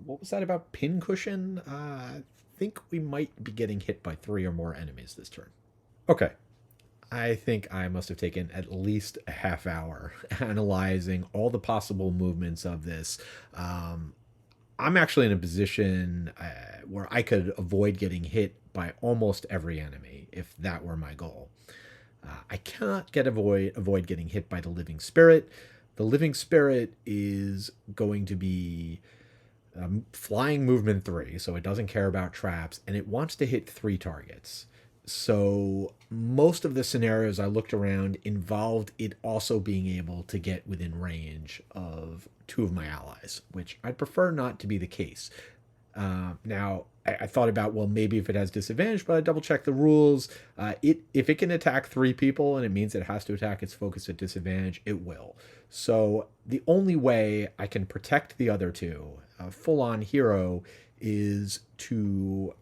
What was that about Pincushion? I think we might be getting hit by 3 or more enemies this turn. Okay. I think I must have taken at least a half hour analyzing all the possible movements of this. I'm actually in a position where I could avoid getting hit by almost every enemy if that were my goal. I cannot avoid getting hit by the Living Spirit. The Living Spirit is going to be flying movement 3, so it doesn't care about traps, and it wants to hit 3 targets. So most of the scenarios I looked around involved it also being able to get within range of 2 of my allies, which I'd prefer not to be the case. Now, I thought about, well, maybe if it has disadvantage, but I double-checked the rules. If it can attack 3 people and it means it has to attack its focus at disadvantage, it will. So the only way I can protect the other 2, full-on hero, is to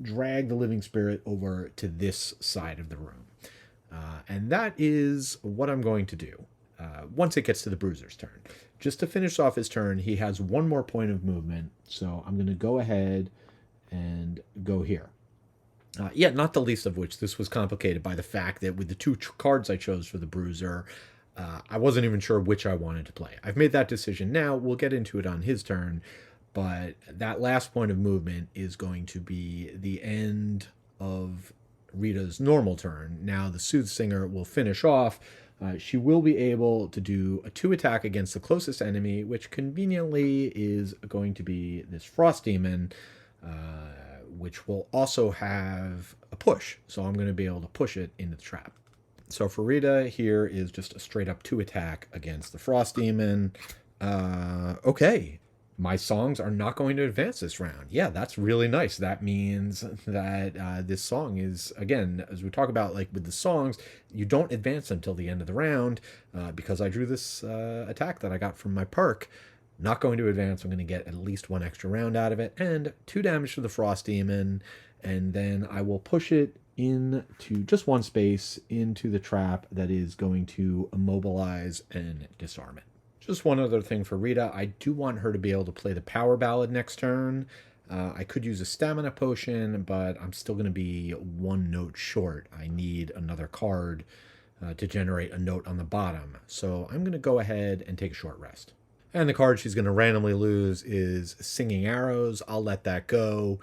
drag the Living Spirit over to this side of the room. And that is what I'm going to do once it gets to the Bruiser's turn. Just to finish off his turn, he has 1 more point of movement, so I'm going to go ahead and go here. Yet not the least of which, this was complicated by the fact that with the 2 cards I chose for the Bruiser, I wasn't even sure which I wanted to play. I've made that decision now. We'll get into it on his turn. But that last point of movement is going to be the end of Rita's normal turn. Now the Soothsinger will finish off. She will be able to do a 2 attack against the closest enemy, which conveniently is going to be this Frost Demon, which will also have a push. So I'm going to be able to push it into the trap. So for Rita, here is just a straight up 2 attack against the Frost Demon. Okay. My songs are not going to advance this round. Yeah, that's really nice. That means that this song is, again, as we talk about, like with the songs, you don't advance until the end of the round because I drew this attack that I got from my perk. Not going to advance. I'm going to get at least 1 extra round out of it, and 2 damage to the Frost Demon, and then I will push it into just 1 space into the trap that is going to immobilize and disarm it. Just one other thing for Rita. I do want her to be able to play the Power Ballad next turn. I could use a Stamina Potion, but I'm still going to be 1 note short. I need another card to generate a note on the bottom. So I'm going to go ahead and take a short rest. And the card she's going to randomly lose is Singing Arrows. I'll let that go.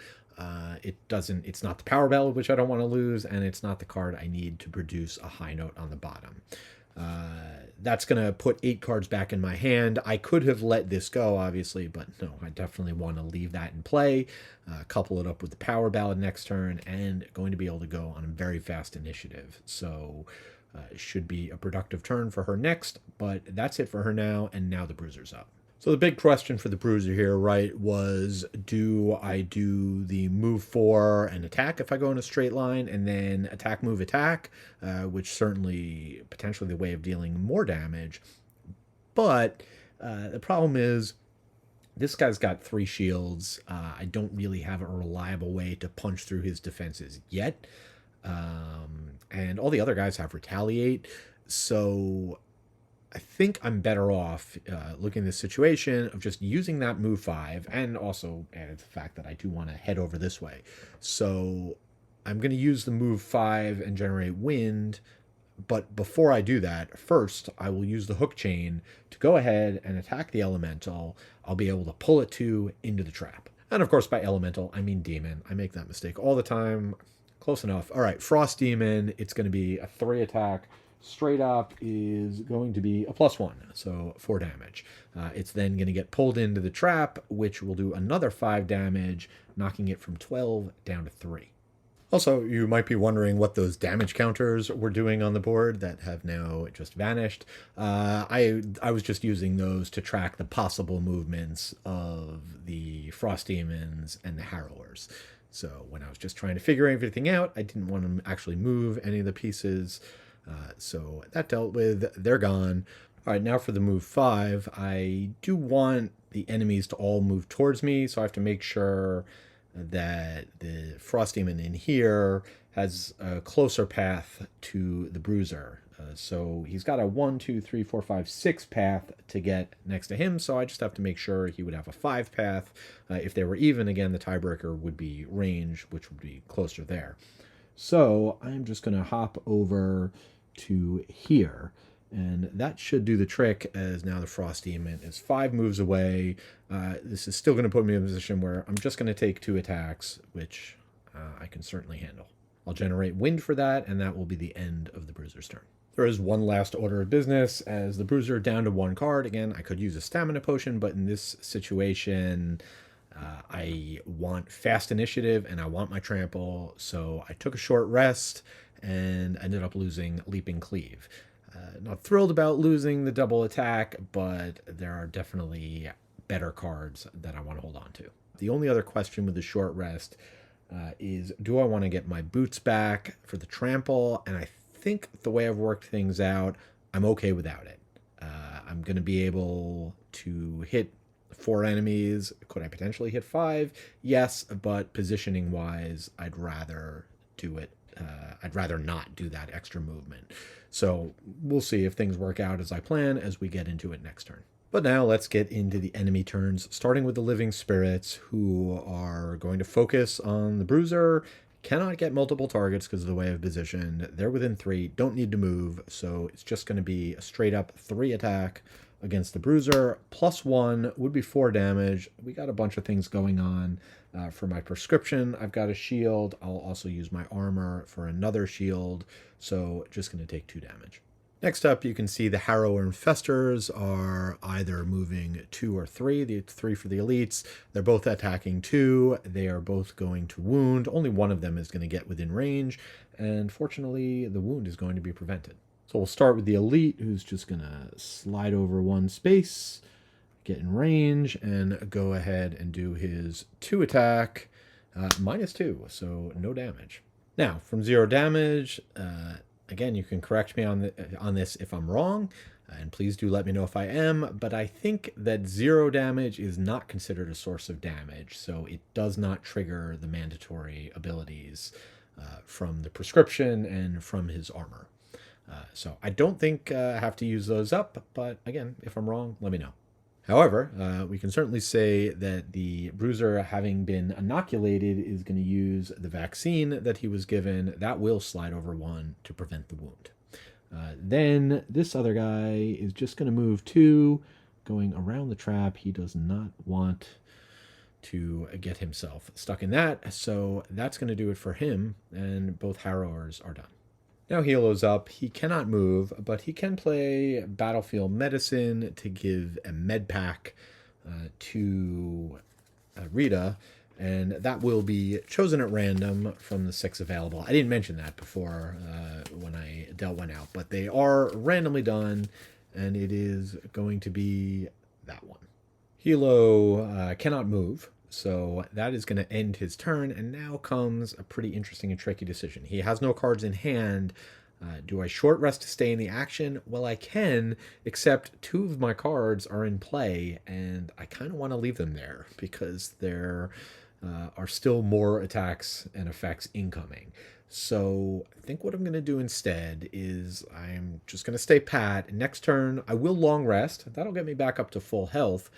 It's not the Power Ballad, which I don't want to lose, and it's not the card I need to produce a high note on the bottom. That's going to put 8 cards back in my hand. I could have let this go, obviously, but no, I definitely want to leave that in play, couple it up with the power ballad next turn, and going to be able to go on a very fast initiative. So it should be a productive turn for her next, but that's it for her now, and now the Bruiser's up. So the big question for the Bruiser here, right, was do I do the move 4 and attack if I go in a straight line, and then attack, move, attack, which certainly potentially the way of dealing more damage. But the problem is this guy's got 3 shields. I don't really have a reliable way to punch through his defenses yet. And all the other guys have retaliate. So I think I'm better off looking at this situation of just using that move 5, and also added the fact that I do want to head over this way. So I'm going to use the move 5 and generate wind, but before I do that, first I will use the hook chain to go ahead and attack the elemental. I'll be able to pull it into the trap. And of course by elemental, I mean demon. I make that mistake all the time. Close enough. All right, Frost Demon, it's going to be a 3 attack. Straight up is going to be a +1, so 4 damage. It's then going to get pulled into the trap, which will do another 5 damage, knocking it from 12 down to 3. Also, you might be wondering what those damage counters were doing on the board that have now just vanished. I was just using those to track the possible movements of the Frost Demons and the Harrowers. So when I was just trying to figure everything out, I didn't want to actually move any of the pieces. So that dealt with, they're gone. All right, now for the move 5, I do want the enemies to all move towards me, so I have to make sure that the Frost Demon in here has a closer path to the Bruiser. So he's got a 1, 2, 3, 4, 5, 6 path to get next to him, so I just have to make sure he would have a 5 path. If they were even, again, the tiebreaker would be range, which would be closer there. So I'm just going to hop over to here, and that should do the trick, as now the Frost Demon is 5 moves away. This is still going to put me in a position where I'm just going to take 2 attacks, which I can certainly handle. I'll generate wind for that, and that will be the end of the Bruiser's turn. There is one last order of business, as the Bruiser down to 1 card. Again, I could use a stamina potion, but in this situation, I want fast initiative and I want my trample, so I took a short rest and ended up losing Leaping Cleave. Not thrilled about losing the double attack, but there are definitely better cards that I want to hold on to. The only other question with the short rest is, do I want to get my boots back for the trample? And I think the way I've worked things out, I'm okay without it. I'm going to be able to hit 4 enemies. Could I potentially hit 5? Yes, but positioning wise, I'd rather do it. I'd rather not do that extra movement. So we'll see if things work out as I plan as we get into it next turn. But now let's get into the enemy turns, starting with the Living Spirits, who are going to focus on the Bruiser. Cannot get multiple targets because of the way I've positioned. They're within 3, don't need to move, so it's just going to be a straight up 3 attack against the Bruiser. +1 would be 4 damage. We got a bunch of things going on. For my prescription, I've got a shield. I'll also use my armor for another shield, so just going to take 2 damage. Next up, you can see the Harrower Infestors are either moving 2 or 3. The 3 for the elites. They're both attacking 2. They are both going to wound. Only one of them is going to get within range, and fortunately, the wound is going to be prevented. So we'll start with the elite, who's just going to slide over 1 space, get in range, and go ahead and do his 2 attack, -2, so no damage. Now, from 0 damage, again, you can correct me on this if I'm wrong, and please do let me know if I am, but I think that 0 damage is not considered a source of damage, so it does not trigger the mandatory abilities from the prescription and from his armor. So I don't think I have to use those up, but again, if I'm wrong, let me know. However, we can certainly say that the Bruiser, having been inoculated, is going to use the vaccine that he was given. That will slide over 1 to prevent the wound. Then this other guy is just going to move 2, going around the trap. He does not want to get himself stuck in that, so that's going to do it for him, and both Harrowers are done. Now Hilo's up. He cannot move, but he can play Battlefield Medicine to give a med pack to Rita, and that will be chosen at random from the 6 available. I didn't mention that before when I dealt one out, but they are randomly done, and it is going to be that one. Hilo cannot move, so that is going to end his turn, and now comes a pretty interesting and tricky decision. He has no cards in hand. Do I short rest to stay in the action? Well, I can, except 2 of my cards are in play, and I kind of want to leave them there because there are still more attacks and effects incoming. So I think what I'm going to do instead is I'm just going to stay pat. Next turn, I will long rest. That'll get me back up to full health.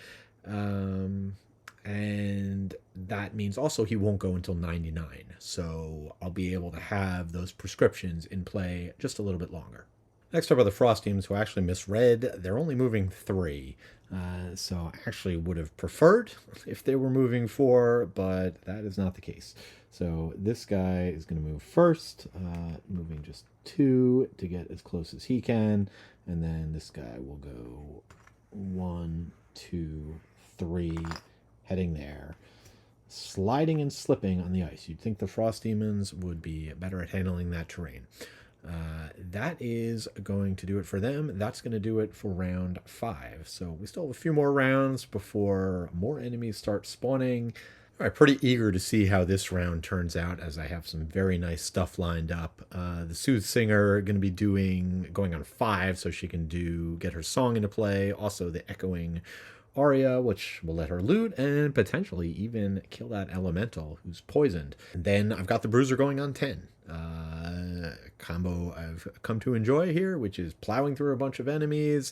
And that means also he won't go until 99. So I'll be able to have those prescriptions in play just a little bit longer. Next up are the Frost teams, who actually misread. They're only moving 3. So I actually would have preferred if they were moving 4, but that is not the case. So this guy is going to move first, moving just 2 to get as close as he can. And then this guy will go 1, 2, 3, heading there. Sliding and slipping on the ice. You'd think the Frost Demons would be better at handling that terrain. That is going to do it for them. That's going to do it for round 5. So we still have a few more rounds before more enemies start spawning. I'm pretty eager to see how this round turns out, as I have some very nice stuff lined up. The Soothsinger going to be going on 5, so she can get her song into play. Also the Echoing Aria, which will let her loot and potentially even kill that elemental who's poisoned. And then I've got the Bruuser going on 10. Combo I've come to enjoy here, which is plowing through a bunch of enemies,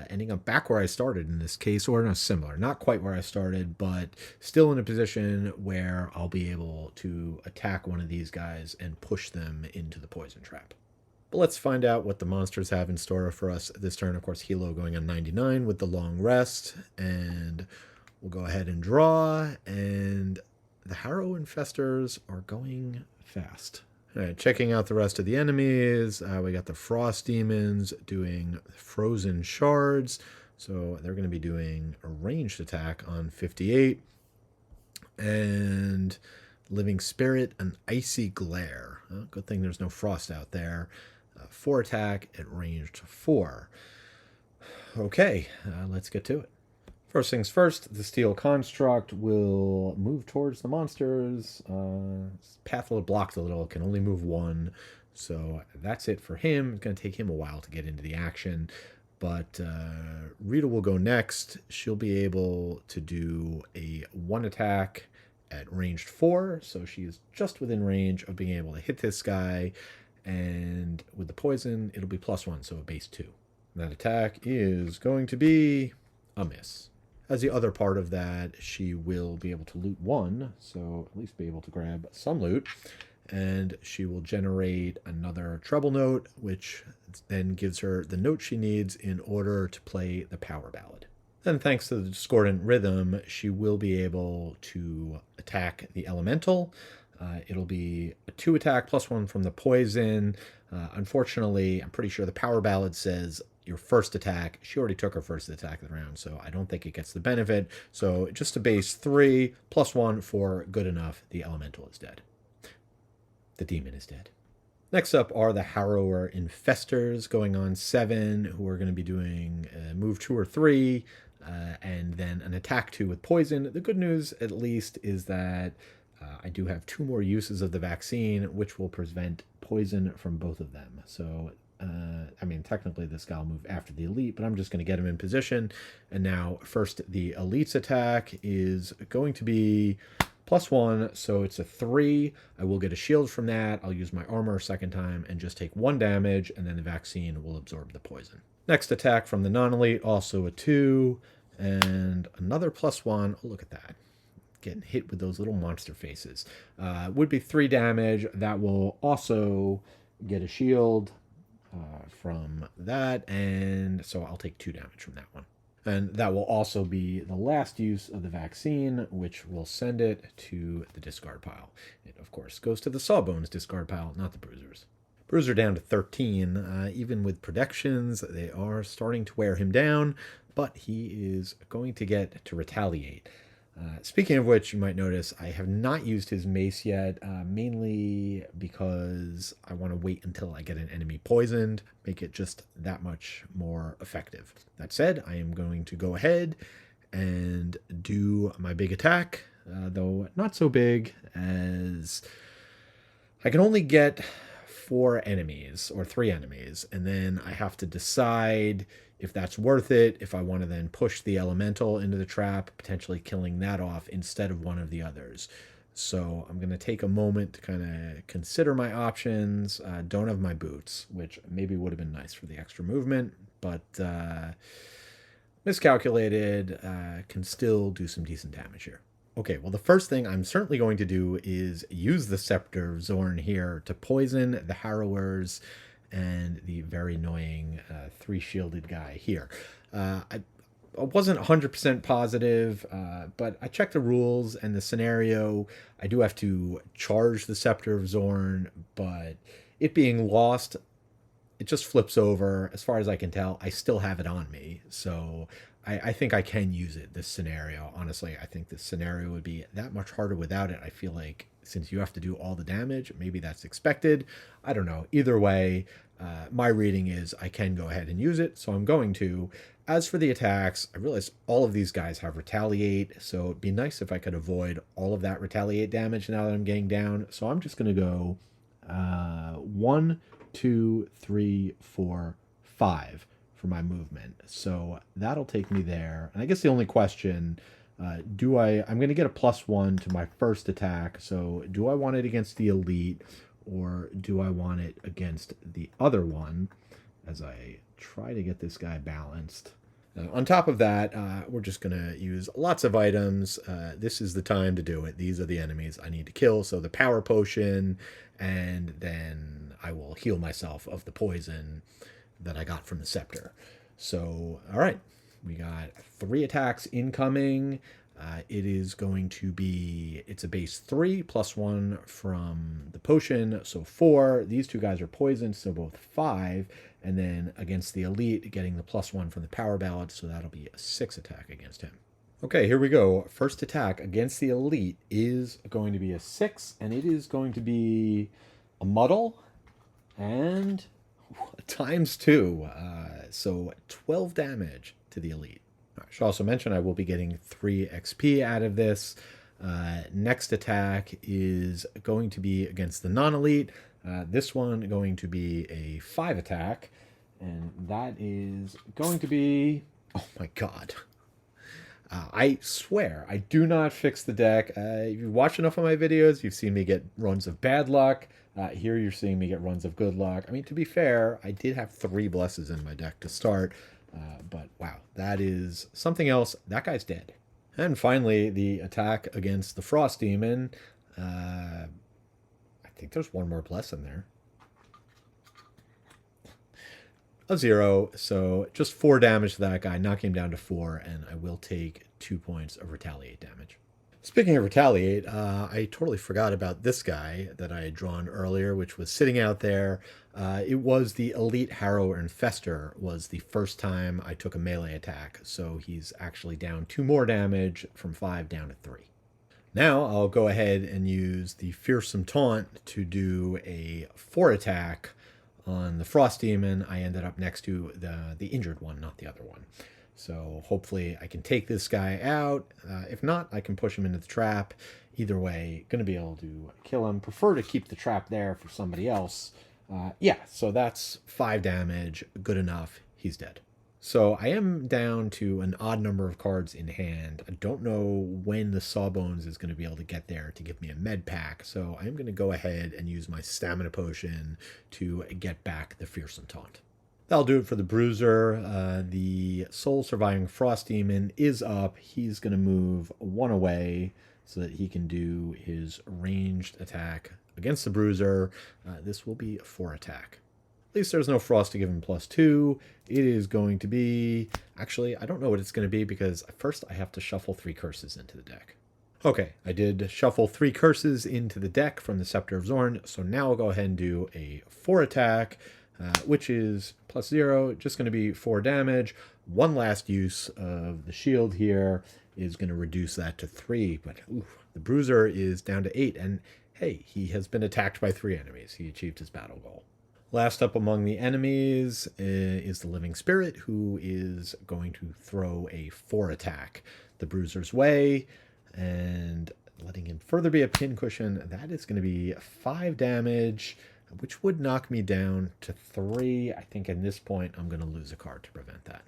ending up back where I started in this case, or no, similar. Not quite where I started, but still in a position where I'll be able to attack one of these guys and push them into the poison trap. But let's find out what the monsters have in store for us this turn. Of course, Hilo going on 99 with the long rest, and we'll go ahead and draw, and the Harrow Infestors are going fast. All right, checking out the rest of the enemies. We got the Frost Demons doing Frozen Shards. So they're going to be doing a ranged attack on 58. And Living Spirit, an Icy Glare. Good thing there's no frost out there. 4 attack at ranged 4. Okay, let's get to it. First things first, the Steel Construct will move towards the monsters. Path will blocked a little, can only move 1. So that's it for him. It's going to take him a while to get into the action. But Rita will go next. She'll be able to do a 1 attack at ranged 4. So she is just within range of being able to hit this guy. And with the poison, it'll be +1, so a base 2. That attack is going to be a miss. As the other part of that, she will be able to loot 1, so at least be able to grab some loot. And she will generate another treble note, which then gives her the note she needs in order to play the power ballad. Then thanks to the discordant rhythm, she will be able to attack the elemental. It'll be a 2 attack +1 from the poison. Unfortunately, I'm pretty sure the power ballad says your first attack. She already took her first attack of the round, so I don't think it gets the benefit. So just a base 3 +1 for good enough. The elemental is dead. The demon is dead. Next up are the Harrower Infestors going on 7, who are going to be doing move 2 or 3, and then an attack 2 with poison. The good news, at least, is that I do have 2 more uses of the vaccine, which will prevent poison from both of them. So, I mean, technically this guy will move after the elite, but I'm just going to get him in position. And now, first, the elite's attack is going to be +1, so it's a 3. I will get a shield from that. I'll use my armor a second time and just take 1 damage, and then the vaccine will absorb the poison. Next attack from the non-elite, also a 2, and another +1. Oh, look at that. Getting hit with those little monster faces. Would be 3 damage. That will also get a shield from that, and so I'll take 2 damage from that one. And that will also be the last use of the vaccine, which will send it to the discard pile. It, of course, goes to the Sawbones discard pile, not the Bruisers. Bruuser down to 13. Even with protections, they are starting to wear him down, but he is going to get to retaliate. Speaking of which, you might notice I have not used his mace yet, mainly because I want to wait until I get an enemy poisoned, make it just that much more effective. That said, I am going to go ahead and do my big attack, though not so big, as I can only get 4 enemies or 3 enemies, and then I have to decide if that's worth it, if I want to then push the elemental into the trap, potentially killing that off instead of one of the others. So I'm going to take a moment to kind of consider my options. Don't have my boots, which maybe would have been nice for the extra movement, but miscalculated, can still do some decent damage here. Okay, well, the first thing I'm certainly going to do is use the Scepter of Xorn here to poison the Harrowers and the very annoying 3-shielded guy here. I wasn't 100% positive, but I checked the rules and the scenario. I do have to charge the Scepter of Xorn, but it being lost, it just flips over. As far as I can tell, I still have it on me. So I think I can use it, this scenario. Honestly, I think this scenario would be that much harder without it. I feel like since you have to do all the damage, maybe that's expected. I don't know. Either way, my reading is I can go ahead and use it, so I'm going to. As for the attacks, I realize all of these guys have retaliate, so it'd be nice if I could avoid all of that retaliate damage now that I'm getting down. So I'm just going to go 1, 2, 3, 4, 5 for my movement. So that'll take me there. And I guess the only question, I'm going to get a +1 to my first attack. So do I want it against the elite, or do I want it against the other one as I try to get this guy balanced? On top of that, we're just going to use lots of items. This is the time to do it. These are the enemies I need to kill. So the power potion, and then I will heal myself of the poison that I got from the scepter. So, all right, we got 3 attacks incoming. It is going to be, it's a base 3 +1 from the potion, so 4. These 2 guys are poisoned, so both 5. And then against the elite, getting the +1 from the power ballad, so that'll be a 6 attack against him. Okay, here we go. First attack against the elite is going to be a 6, and it is going to be a muddle and ×2. So 12 damage to the elite. I should also mention I will be getting 3 XP out of this. Next attack is going to be against the non-elite. This one going to be a 5 attack, and that is going to be, oh my god. I swear, I do not fix the deck. If you watch enough of my videos, you've seen me get runs of bad luck. Here you're seeing me get runs of good luck. I mean, to be fair, I did have 3 blesses in my deck to start. But wow, that is something else. That guy's dead. And finally, the attack against the Frost Demon. I think there's 1 more bless in there. A 0, so just 4 damage to that guy, knock him down to 4, and I will take 2 points of retaliate damage. Speaking of retaliate, I totally forgot about this guy that I had drawn earlier, which was sitting out there. It was the Elite Harrower Infester, was the first time I took a melee attack, so he's actually down 2 more damage from 5 down to 3. Now I'll go ahead and use the Fearsome Taunt to do a 4 attack on the Frost Demon. I ended up next to the injured one, not the other one. So hopefully I can take this guy out. If not, I can push him into the trap. Either way, going to be able to kill him. Prefer to keep the trap there for somebody else. Yeah, so that's 5 damage. Good enough. He's dead. So I am down to an odd number of cards in hand. I don't know when the Sawbones is going to be able to get there to give me a med pack. So I am going to go ahead and use my stamina potion to get back the Fearsome Taunt. That'll do it for the Bruiser. The Soul Surviving Frost Demon is up. He's going to move 1 away so that he can do his ranged attack against the Bruiser. This will be a 4 attack. At least there's no Frost to give him +2. It is going to be... Actually, I don't know what it's going to be because first I have to shuffle 3 curses into the deck. Okay, I did shuffle 3 curses into the deck from the Scepter of Xorn, so now I'll go ahead and do a 4 attack, which is +0, just going to be 4 damage. One last use of the shield here is going to reduce that to 3, but the Bruiser is down to 8, and hey, he has been attacked by 3 enemies. He achieved his battle goal. Last up among the enemies is the Living Spirit, who is going to throw a 4 attack the Bruiser's way, and letting him further be a pincushion. That is going to be 5 damage, which would knock me down to 3. I think at this point I'm going to lose a card to prevent that.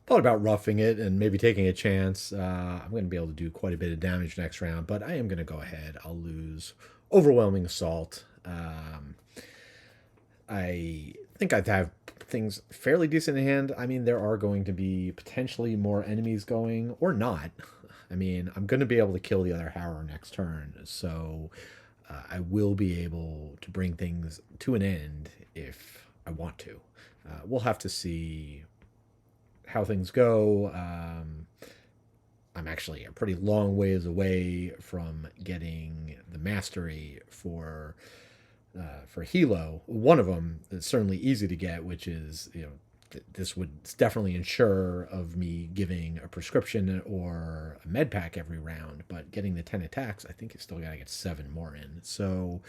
Thought about roughing it and maybe taking a chance. I'm going to be able to do quite a bit of damage next round, but I am going to go ahead. I'll lose Overwhelming Assault. I think I'd have things fairly decent in hand. I mean, there are going to be potentially more enemies going, or not. I mean, I'm going to be able to kill the other Harrower next turn, so I will be able to bring things to an end if I want to. We'll have to see how things go. I'm actually a pretty long ways away from getting the mastery for Hilo. One of them is certainly easy to get, which is, this would definitely ensure of me giving a prescription or a med pack every round, but getting the 10 attacks, I think you still got to get 7 more in. So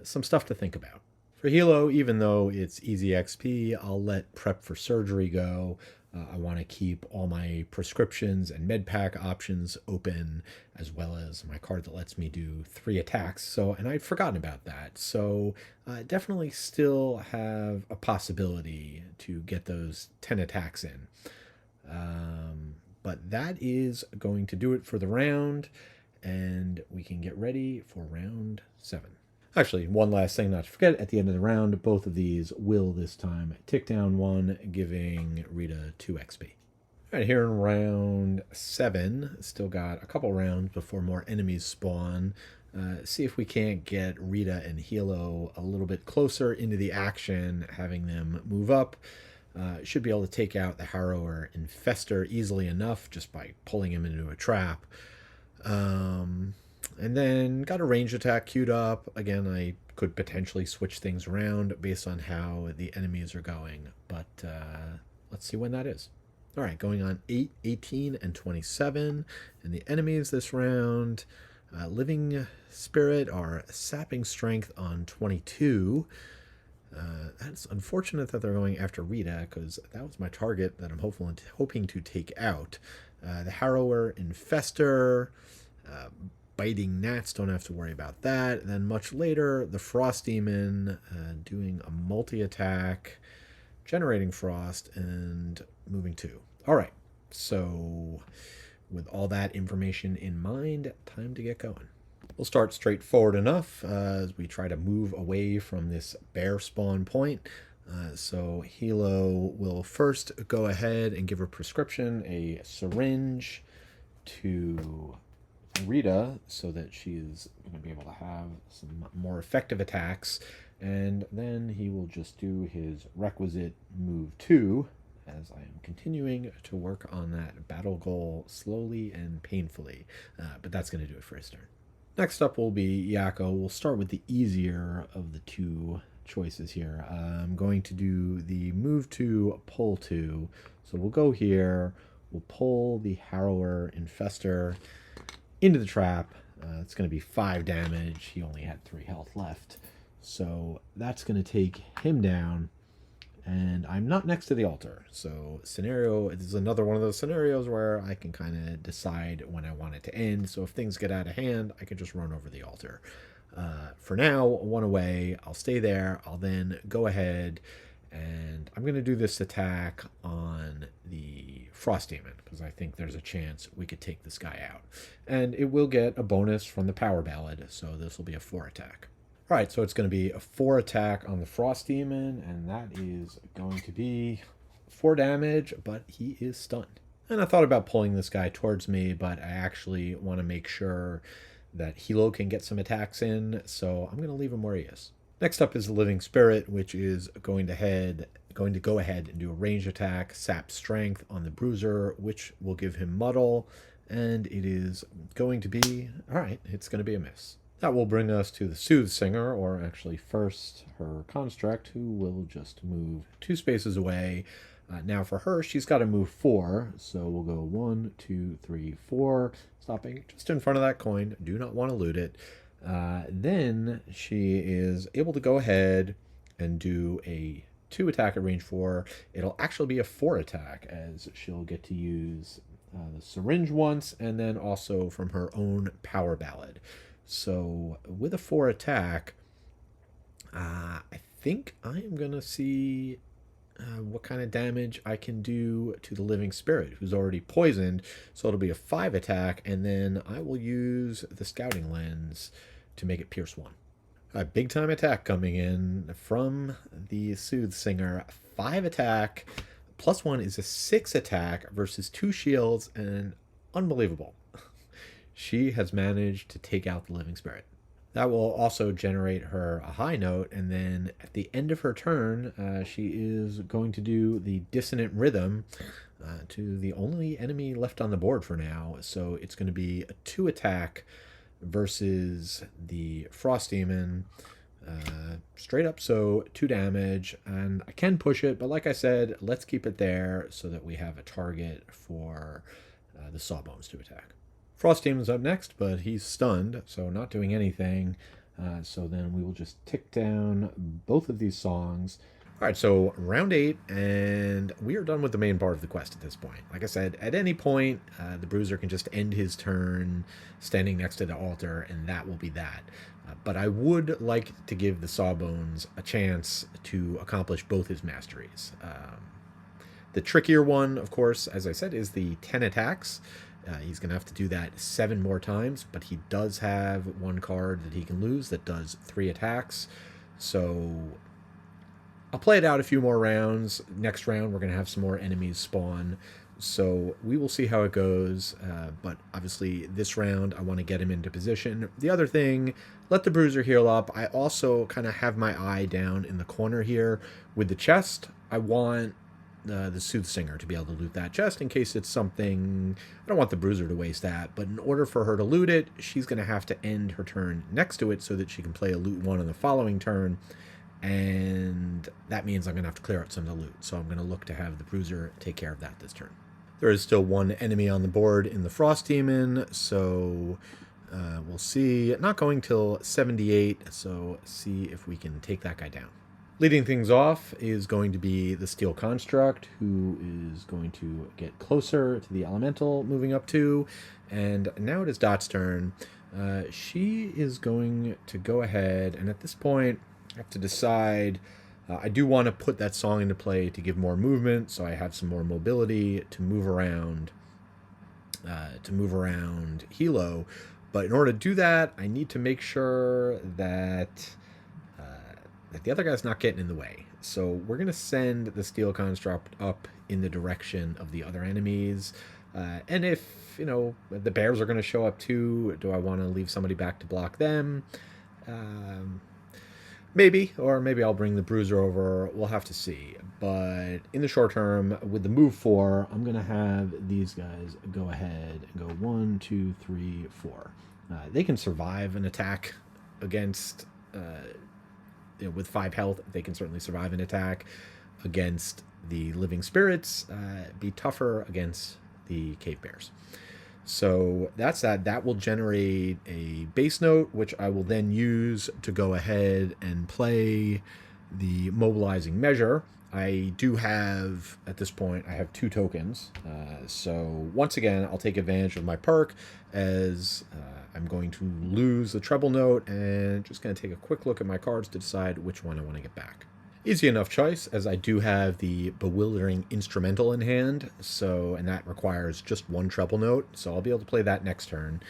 some stuff to think about. For Hilo, even though it's easy XP, I'll let Prep for Surgery go. I want to keep all my prescriptions and med pack options open, as well as my card that lets me do 3 attacks. So, and I'd forgotten about that. So definitely still have a possibility to get those 10 attacks in. But that is going to do it for the round, and we can get ready for round 7. Actually, one last thing not to forget, at the end of the round, both of these will this time tick down 1, giving Rita 2 XP. All right, here in round 7, still got a couple rounds before more enemies spawn. See if we can't get Rita and Hilo a little bit closer into the action, having them move up. Should be able to take out the Harrower Infestor easily enough just by pulling him into a trap. And then got a range attack queued up. Again, I could potentially switch things around based on how the enemies are going, but let's see when that is. All right, going on 8, 18, and 27. And the enemies this round, Living Spirit are Sapping Strength on 22. That's unfortunate that they're going after Rita, because that was my target that I'm hoping to take out. The Harrower Infestor, Biting Gnats, don't have to worry about that. Then much later, the Frost Demon doing a multi-attack, generating Frost, and moving 2. All right, so with all that information in mind, time to get going. We'll start straightforward enough as we try to move away from this bear spawn point. So Hilo will first go ahead and give a prescription, a syringe, to Rita, so that she is going to be able to have some more effective attacks, and then he will just do his requisite move 2, as I am continuing to work on that battle goal slowly and painfully, but that's going to do it for his turn. Next up will be Yakko. We'll start with the easier of the 2 choices here. I'm going to do the move 2, pull 2, so we'll go here, we'll pull the Harrower Infestor into the trap. It's going to be 5 damage. He only had 3 health left. So that's going to take him down. And I'm not next to the altar. So this is another one of those scenarios where I can kind of decide when I want it to end. So if things get out of hand, I can just run over the altar. For now, 1 away. I'll stay there. I'll then go ahead and I'm going to do this attack on the Frost Demon, because I think there's a chance we could take this guy out. And it will get a bonus from the Power Ballad, so this will be a 4 attack. All right, so it's going to be a 4 attack on the Frost Demon, and that is going to be 4 damage, but he is stunned. And I thought about pulling this guy towards me, but I actually want to make sure that Hilo can get some attacks in, so I'm going to leave him where he is. Next up is the Living Spirit, which is going to go ahead and do a range attack, Sap Strength on the Bruiser, which will give him Muddle, and it is going to be, all right, it's going to be a miss. That will bring us to the Soothsinger, or actually first her construct, who will just move 2 spaces away. Now for her, she's got to move 4, so we'll go 1, 2, 3, 4, stopping just in front of that coin. Do not want to loot it. Then she is able to go ahead and do a 2 attack at range 4. It'll actually be a 4 attack, as she'll get to use the syringe once, and then also from her own power ballad. So with a 4 attack, I think I am going to see what kind of damage I can do to the living spirit, who's already poisoned. So it'll be a 5 attack, and then I will use the scouting lens to make it pierce 1. A big time attack coming in from the Soothsinger. 5 attack, plus 1 is a 6 attack versus 2 shields, and unbelievable. She has managed to take out the living spirit. That will also generate her a high note, and then at the end of her turn, she is going to do the dissonant rhythm to the only enemy left on the board for now. So it's going to be a 2 attack versus the Frost Demon, straight up, so 2 damage, and I can push it, but like I said, let's keep it there so that we have a target for the Sawbones to attack. Frost Demon's up next, but he's stunned, so not doing anything. So then we will just tick down both of these songs. All right, so round 8, and we are done with the main part of the quest at this point. Like I said, at any point, the Bruiser can just end his turn standing next to the altar, and that will be that. But I would like to give the Sawbones a chance to accomplish both his masteries. The trickier one, of course, as I said, is the 10 attacks. He's going to have to do that 7 more times, but he does have 1 card that he can lose that does 3 attacks. So I'll play it out a few more rounds. Next round, we're going to have some more enemies spawn. So we will see how it goes. But obviously, this round, I want to get him into position. The other thing, let the Bruiser heal up. I also kind of have my eye down in the corner here with the chest. I want the Soothsinger to be able to loot that chest in case it's something. I don't want the Bruiser to waste that, but in order for her to loot it, she's going to have to end her turn next to it so that she can play a loot 1 on the following turn, and that means I'm going to have to clear out some of the loot, so I'm going to look to have the Bruiser take care of that this turn. There is still 1 enemy on the board in the Frost Demon, so we'll see. Not going till 78, so see if we can take that guy down. Leading things off is going to be the Steel Construct, who is going to get closer to the Elemental, moving up 2. And now it is Dot's turn. She is going to go ahead, and at this point, I have to decide. I do want to put that song into play to give more movement, so I have some more mobility to move around. Hilo. But in order to do that, I need to make sure that the other guy's not getting in the way. So we're going to send the Steel Construct up in the direction of the other enemies. And if, the bears are going to show up too, do I want to leave somebody back to block them? Maybe, or maybe I'll bring the Bruiser over. We'll have to see. But in the short term, with the move 4, I'm going to have these guys go ahead and go 1, 2, 3, 4. They can survive an attack against... with 5 health, they can certainly survive an attack against the living spirits. Be tougher against the cave bears. So that's that. That will generate a bass note, which I will then use to go ahead and play the mobilizing measure. I do have, at this point, I have 2 tokens. So once again, I'll take advantage of my perk as I'm going to lose the treble note and just going to take a quick look at my cards to decide which one I want to get back. Easy enough choice, as I do have the Bewildering Instrumental in hand, and that requires just 1 treble note, so I'll be able to play that next turn.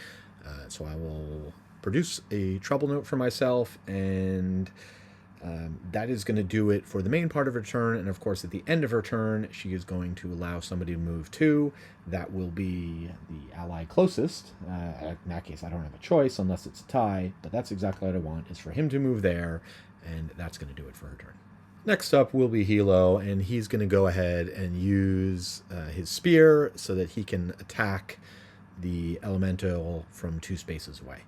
So I will produce a treble note for myself, and that is going to do it for the main part of her turn, and of course at the end of her turn, she is going to allow somebody to move 2. That will be the ally closest. In that case, I don't have a choice unless it's a tie, but that's exactly what I want, is for him to move there, and that's going to do it for her turn. Next up will be Hilo, and he's going to go ahead and use his spear so that he can attack the elemental from 2 spaces away.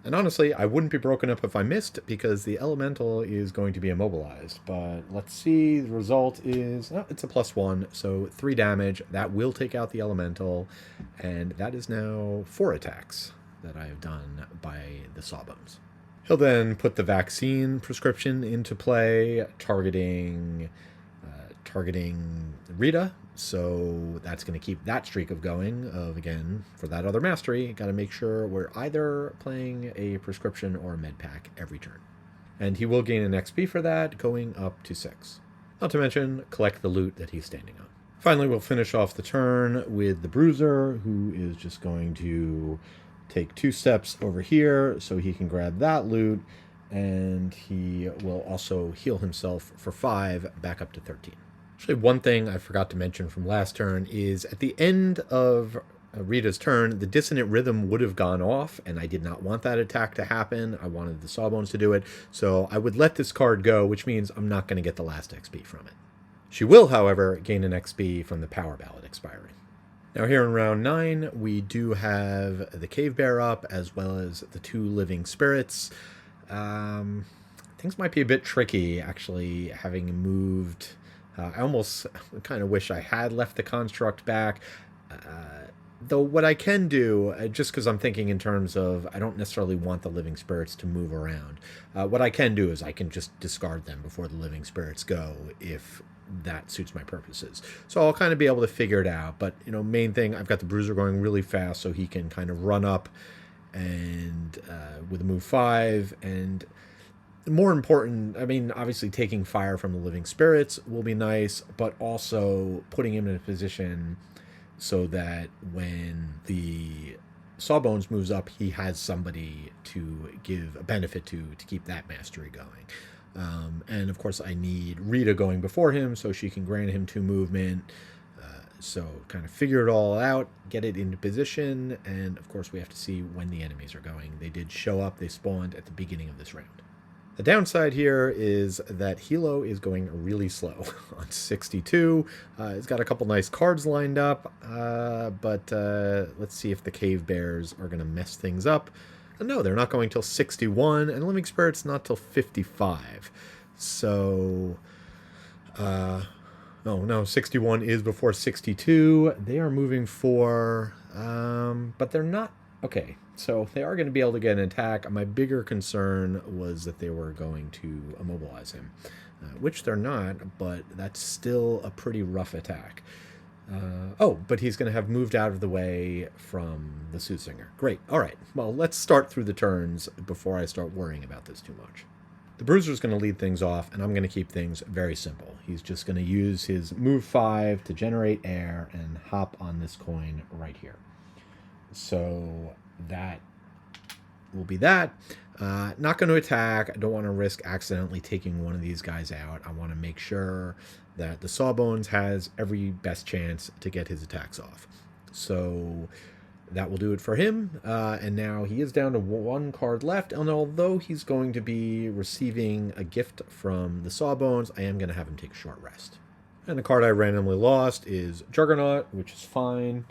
And honestly, I wouldn't be broken up if I missed, because the elemental is going to be immobilized. But let's see, the result is, oh, it's a +1, so 3 damage. That will take out the elemental, and that is now 4 attacks that I have done by the Sawbones. He'll then put the vaccine prescription into play, targeting Rita. So that's going to keep that streak of going. Of, again, for that other mastery, got to make sure we're either playing a prescription or a med pack every turn. And he will gain an XP for that, going up to 6. Not to mention, collect the loot that he's standing on. Finally, we'll finish off the turn with the Bruuser, who is just going to take 2 steps over here so he can grab that loot, and he will also heal himself for 5 back up to 13. Actually, one thing I forgot to mention from last turn is at the end of Rita's turn, the dissonant rhythm would have gone off, and I did not want that attack to happen. I wanted the Sawbones to do it, so I would let this card go, which means I'm not going to get the last XP from it. She will, however, gain an XP from the Power Ballad expiring. Now here in round 9, we do have the Cave Bear up, as well as the 2 living spirits. Things might be a bit tricky, actually, having moved... I almost kind of wish I had left the construct back. Though what I can do, just because I'm thinking in terms of I don't necessarily want the living spirits to move around, what I can do is I can just discard them before the living spirits go if that suits my purposes. So I'll kind of be able to figure it out. But, you know, main thing, I've got the Bruiser going really fast so he can kind of run up and with a move 5, and more important, I mean, obviously taking fire from the living spirits will be nice, but also putting him in a position so that when the Sawbones moves up, he has somebody to give a benefit to keep that mastery going. And of course I need Rita going before him so she can grant him 2 movement. So kind of figure it all out, get it into position, and of course we have to see when the enemies are going. They did show up, they spawned at the beginning of this round. The downside here is that Hilo is going really slow on 62. It's got a couple nice cards lined up, but let's see if the Cave Bears are going to mess things up. No, they're not going till 61, and Living Spirit's not till 55. So, oh no, 61 is before 62. They are moving for, but they're not, okay. So they are going to be able to get an attack. My bigger concern was that they were going to immobilize him, which they're not, but that's still a pretty rough attack. Oh, but he's going to have moved out of the way from the Soothsinger. Great. All right. Well, let's start through the turns before I start worrying about this too much. The Bruiser's going to lead things off, and I'm going to keep things very simple. He's just going to use his move 5 to generate air and hop on this coin right here. So that will be that. Not going to attack. I don't want to risk accidentally taking one of these guys out. I want to make sure that the Sawbones has every best chance to get his attacks off. So that will do it for him. And now he is down to 1 card left. And although he's going to be receiving a gift from the Sawbones, I am going to have him take a short rest. And the card I randomly lost is Juggernaut, which is fine.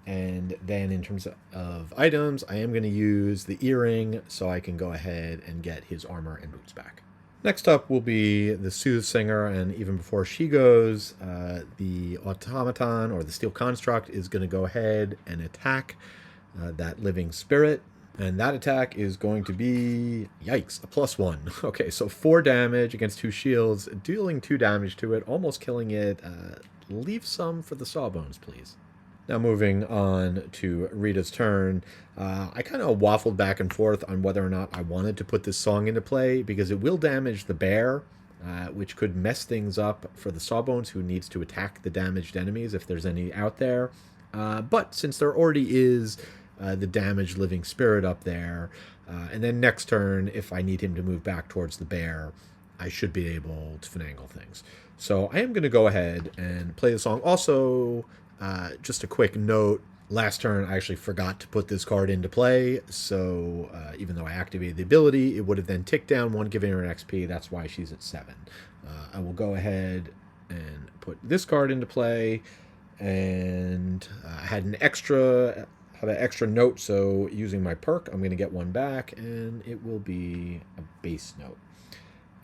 And then in terms of items, I am going to use the earring so I can go ahead and get his armor and boots back. Next up will be the Soothsinger, and even before she goes, the Automaton or the Steel Construct is going to go ahead and attack that living spirit. And that attack is going to be, yikes, a +1. Okay, so 4 damage against 2 shields, dealing 2 damage to it, almost killing it. Leave some for the Sawbones, please. Now moving on to Rita's turn, I kind of waffled back and forth on whether or not I wanted to put this song into play, because it will damage the bear, which could mess things up for the Sawbones, who needs to attack the damaged enemies if there's any out there. But since there already is the damaged living spirit up there, and then next turn, if I need him to move back towards the bear, I should be able to finagle things. So I am going to go ahead and play the song. Also, just a quick note, last turn I actually forgot to put this card into play, so even though I activated the ability, it would have then ticked down 1, giving her an XP. That's why she's at 7. I will go ahead and put this card into play, And I had an extra note, so using my perk, I'm going to get one back, and it will be a base note.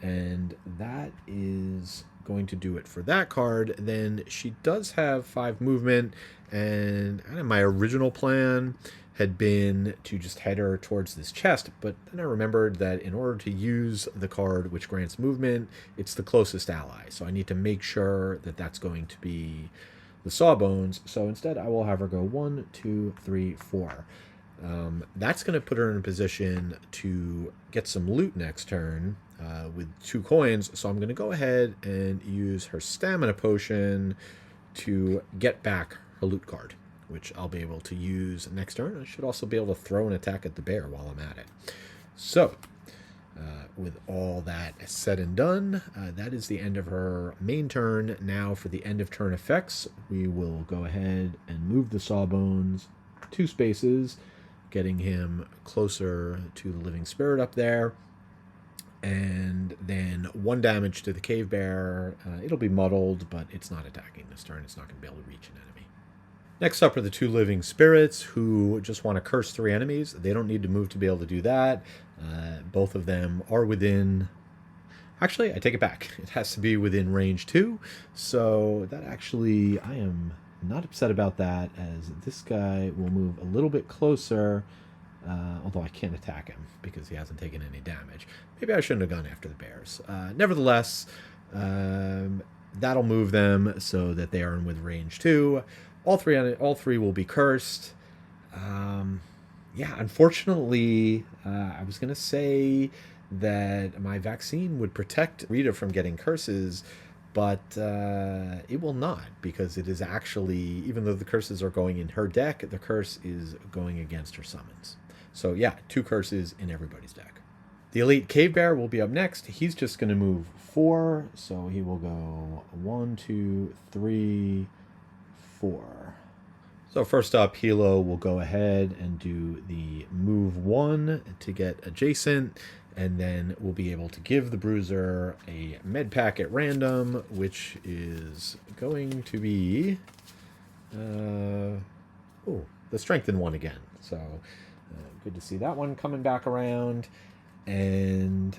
And that is going to do it for that card. Then she does have 5 movement, and my original plan had been to just head her towards this chest, but then I remembered that in order to use the card which grants movement, it's the closest ally, so I need to make sure that that's going to be the Sawbones. So instead I will have her go 1, 2, 3, 4. That's going to put her in a position to get some loot next turn with 2 coins. So I'm going to go ahead and use her stamina potion to get back her loot card, which I'll be able to use next turn. I should also be able to throw an attack at the bear while I'm at it. So with all that said and done, that is the end of her main turn. Now for the end of turn effects, we will go ahead and move the Sawbones 2 spaces, getting him closer to the living spirit up there. And then 1 damage to the cave bear. It'll be muddled, but it's not attacking this turn. It's not going to be able to reach an enemy. Next up are the 2 living spirits who just want to curse 3 enemies. They don't need to move to be able to do that. Both of them are within... Actually, I take it back. It has to be within range 2. So that actually, I am not upset about that, as this guy will move a little bit closer, although I can't attack him because he hasn't taken any damage. Maybe I shouldn't have gone after the bears. Nevertheless, that'll move them so that they are in with range 2. All three will be cursed. Yeah, unfortunately, I was going to say that my vaccine would protect Rita from getting curses, but it will not, because it is actually, even though the curses are going in her deck, the curse is going against her summons. So yeah, 2 curses in everybody's deck. The Elite Cave Bear will be up next. He's just going to move 4, so he will go 1, 2, 3, 4. So first up, Hilo will go ahead and do the move 1 to get adjacent, and then we'll be able to give the Bruiser a med pack at random, which is going to be the strengthen one again. So good to see that one coming back around. And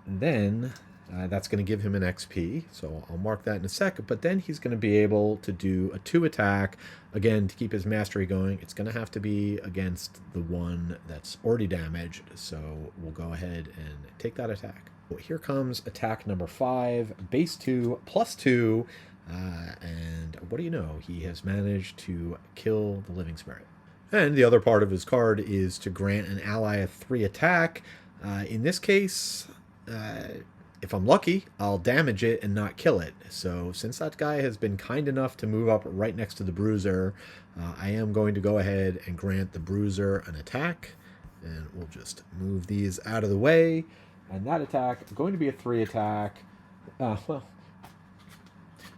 then that's going to give him an XP, so I'll mark that in a sec. But then he's going to be able to do a 2 attack, again, to keep his mastery going. It's going to have to be against the one that's already damaged, so we'll go ahead and take that attack. Well, here comes attack number 5, base 2, plus 2, and what do you know? He has managed to kill the living spirit. And the other part of his card is to grant an ally a 3 attack. In this case, if I'm lucky, I'll damage it and not kill it. So since that guy has been kind enough to move up right next to the Bruiser, I am going to go ahead and grant the Bruiser an attack. And we'll just move these out of the way. And that attack is going to be a 3 attack. Well,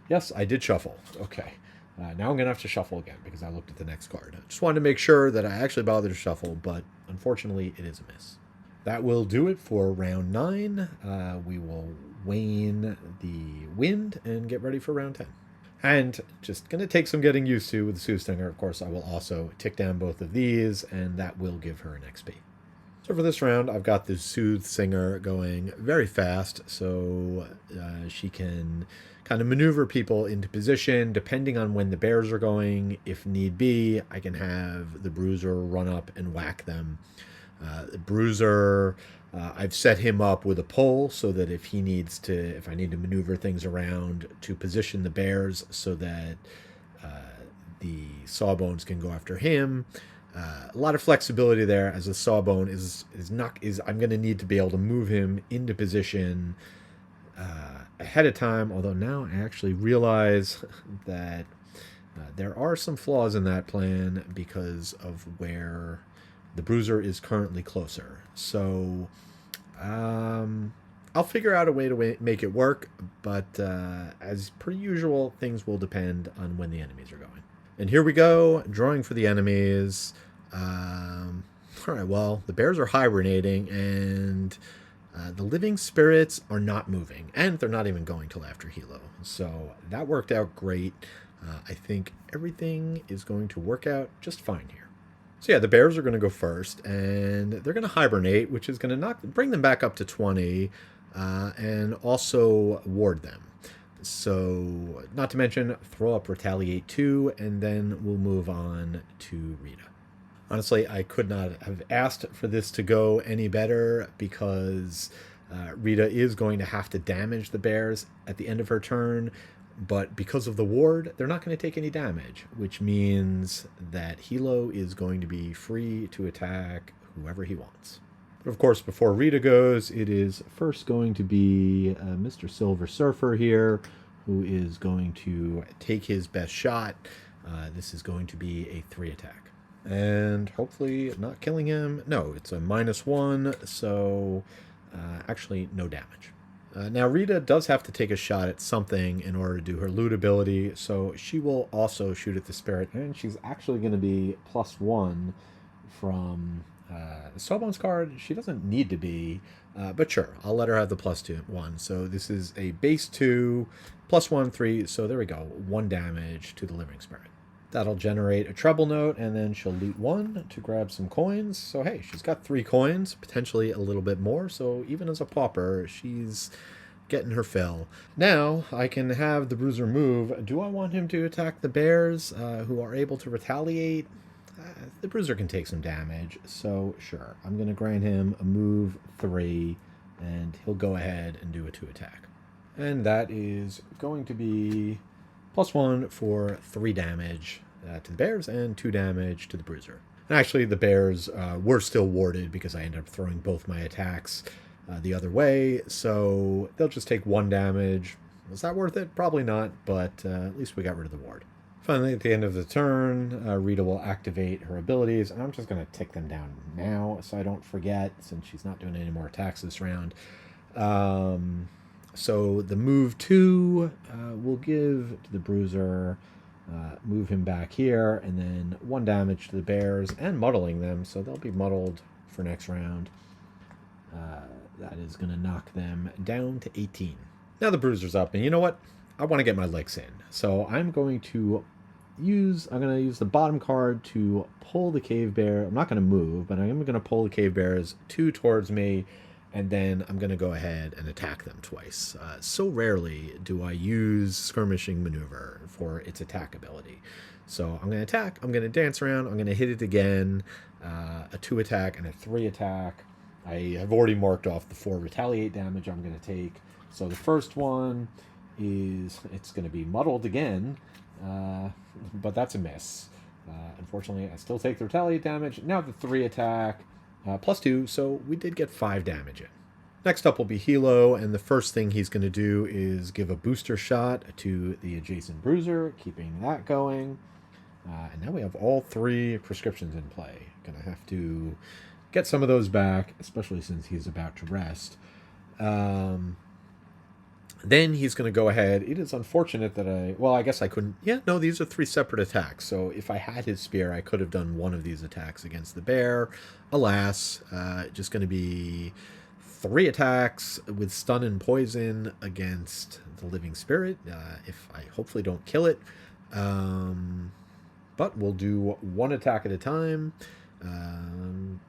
yes, I did shuffle. Okay. Now I'm going to have to shuffle again because I looked at the next card. I just wanted to make sure that I actually bothered to shuffle, but unfortunately it is a miss. That will do it for round 9. We will wane the wind and get ready for round 10. And just going to take some getting used to with the Soothsinger. Of course, I will also tick down both of these, and that will give her an XP. So for this round, I've got the Soothsinger going very fast, so she can kind of maneuver people into position depending on when the bears are going. If need be, I can have the Bruiser run up and whack them. The Bruiser, I've set him up with a pole so that if I need to maneuver things around to position the bears so that the Sawbones can go after him. A lot of flexibility there, as the Sawbone I'm going to need to be able to move him into position ahead of time. Although now I actually realize that there are some flaws in that plan because of where the Bruiser is currently closer. So I'll figure out a way to make it work, but as per usual, things will depend on when the enemies are going. And here we go, drawing for the enemies. All right, well, the bears are hibernating, and the living spirits are not moving, and they're not even going till after Hilo. So that worked out great. I think everything is going to work out just fine here. So yeah, the bears are going to go first, and they're going to hibernate, which is going to bring them back up to 20, and also ward them. So, not to mention, throw up Retaliate 2, and then we'll move on to Rita. Honestly, I could not have asked for this to go any better, because Rita is going to have to damage the bears at the end of her turn, but because of the ward, they're not going to take any damage, which means that Hilo is going to be free to attack whoever he wants. But of course, before Rita goes, it is first going to be Mr. Silver Surfer here, who is going to take his best shot. This is going to be a 3 attack. And hopefully not killing him. No, it's a -1, so actually no damage. Now, Rita does have to take a shot at something in order to do her loot ability, so she will also shoot at the spirit, and she's actually going to be +1 from the Sawbones card. She doesn't need to be, but sure, I'll let her have the +1. So this is a base 2, +1, 3, so there we go, 1 damage to the living spirit. That'll generate a treble note, and then she'll loot 1 to grab some coins. So hey, she's got 3 coins, potentially a little bit more, so even as a pauper, she's getting her fill. Now, I can have the Bruiser move. Do I want him to attack the bears, who are able to retaliate? The Bruiser can take some damage, so sure. I'm going to grant him a move 3, and he'll go ahead and do a 2 attack. And that is going to be +1 for 3 damage to the bears and 2 damage to the Bruiser. And actually, the bears were still warded because I ended up throwing both my attacks the other way, so they'll just take 1 damage. Was that worth it? Probably not, but at least we got rid of the ward. Finally, at the end of the turn, Rita will activate her abilities, and I'm just going to tick them down now so I don't forget, since she's not doing any more attacks this round. So the move 2 we'll give to the Bruiser, move him back here, and then 1 damage to the bears, and muddling them, so they'll be muddled for next round. That is going to knock them down to 18. Now the Bruiser's up, and you know what? I want to get my licks in, so I'm going to use the bottom card to pull the cave bear. I'm not going to move, but I'm going to pull the cave bears 2 towards me, and then I'm going to go ahead and attack them twice. So rarely do I use Skirmishing Maneuver for its attack ability. So I'm going to attack, I'm going to dance around, I'm going to hit it again, a 2 attack and a 3 attack. I have already marked off the 4 retaliate damage I'm going to take. So the first one is, it's going to be muddled again, but that's a miss. Unfortunately, I still take the retaliate damage. Now the 3 attack, +2, so we did get 5 damage in. Next up will be Hilo, and the first thing he's going to do is give a booster shot to the adjacent Bruiser, keeping that going. And now we have all 3 prescriptions in play. Going to have to get some of those back, especially since he's about to rest. Then he's going to go ahead. It is unfortunate that I guess I couldn't. Yeah, no, these are 3 separate attacks. So if I had his spear, I could have done one of these attacks against the bear. Alas, just going to be 3 attacks with stun and poison against the living spirit. If I hopefully don't kill it. But we'll do 1 attack at a time.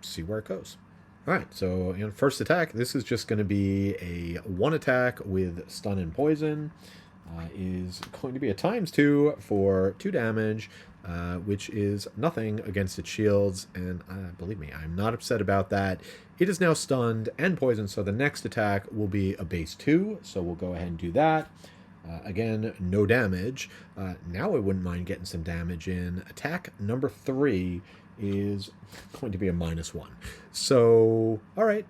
See where it goes. All right, so first attack, this is just going to be a 1 attack with stun and poison. Is going to be a ×2 for 2 damage, which is nothing against its shields. And believe me, I'm not upset about that. It is now stunned and poisoned, so the next attack will be a base 2. So we'll go ahead and do that. Again, no damage. Now I wouldn't mind getting some damage in. Attack number 3 is going to be a -1. So, all right,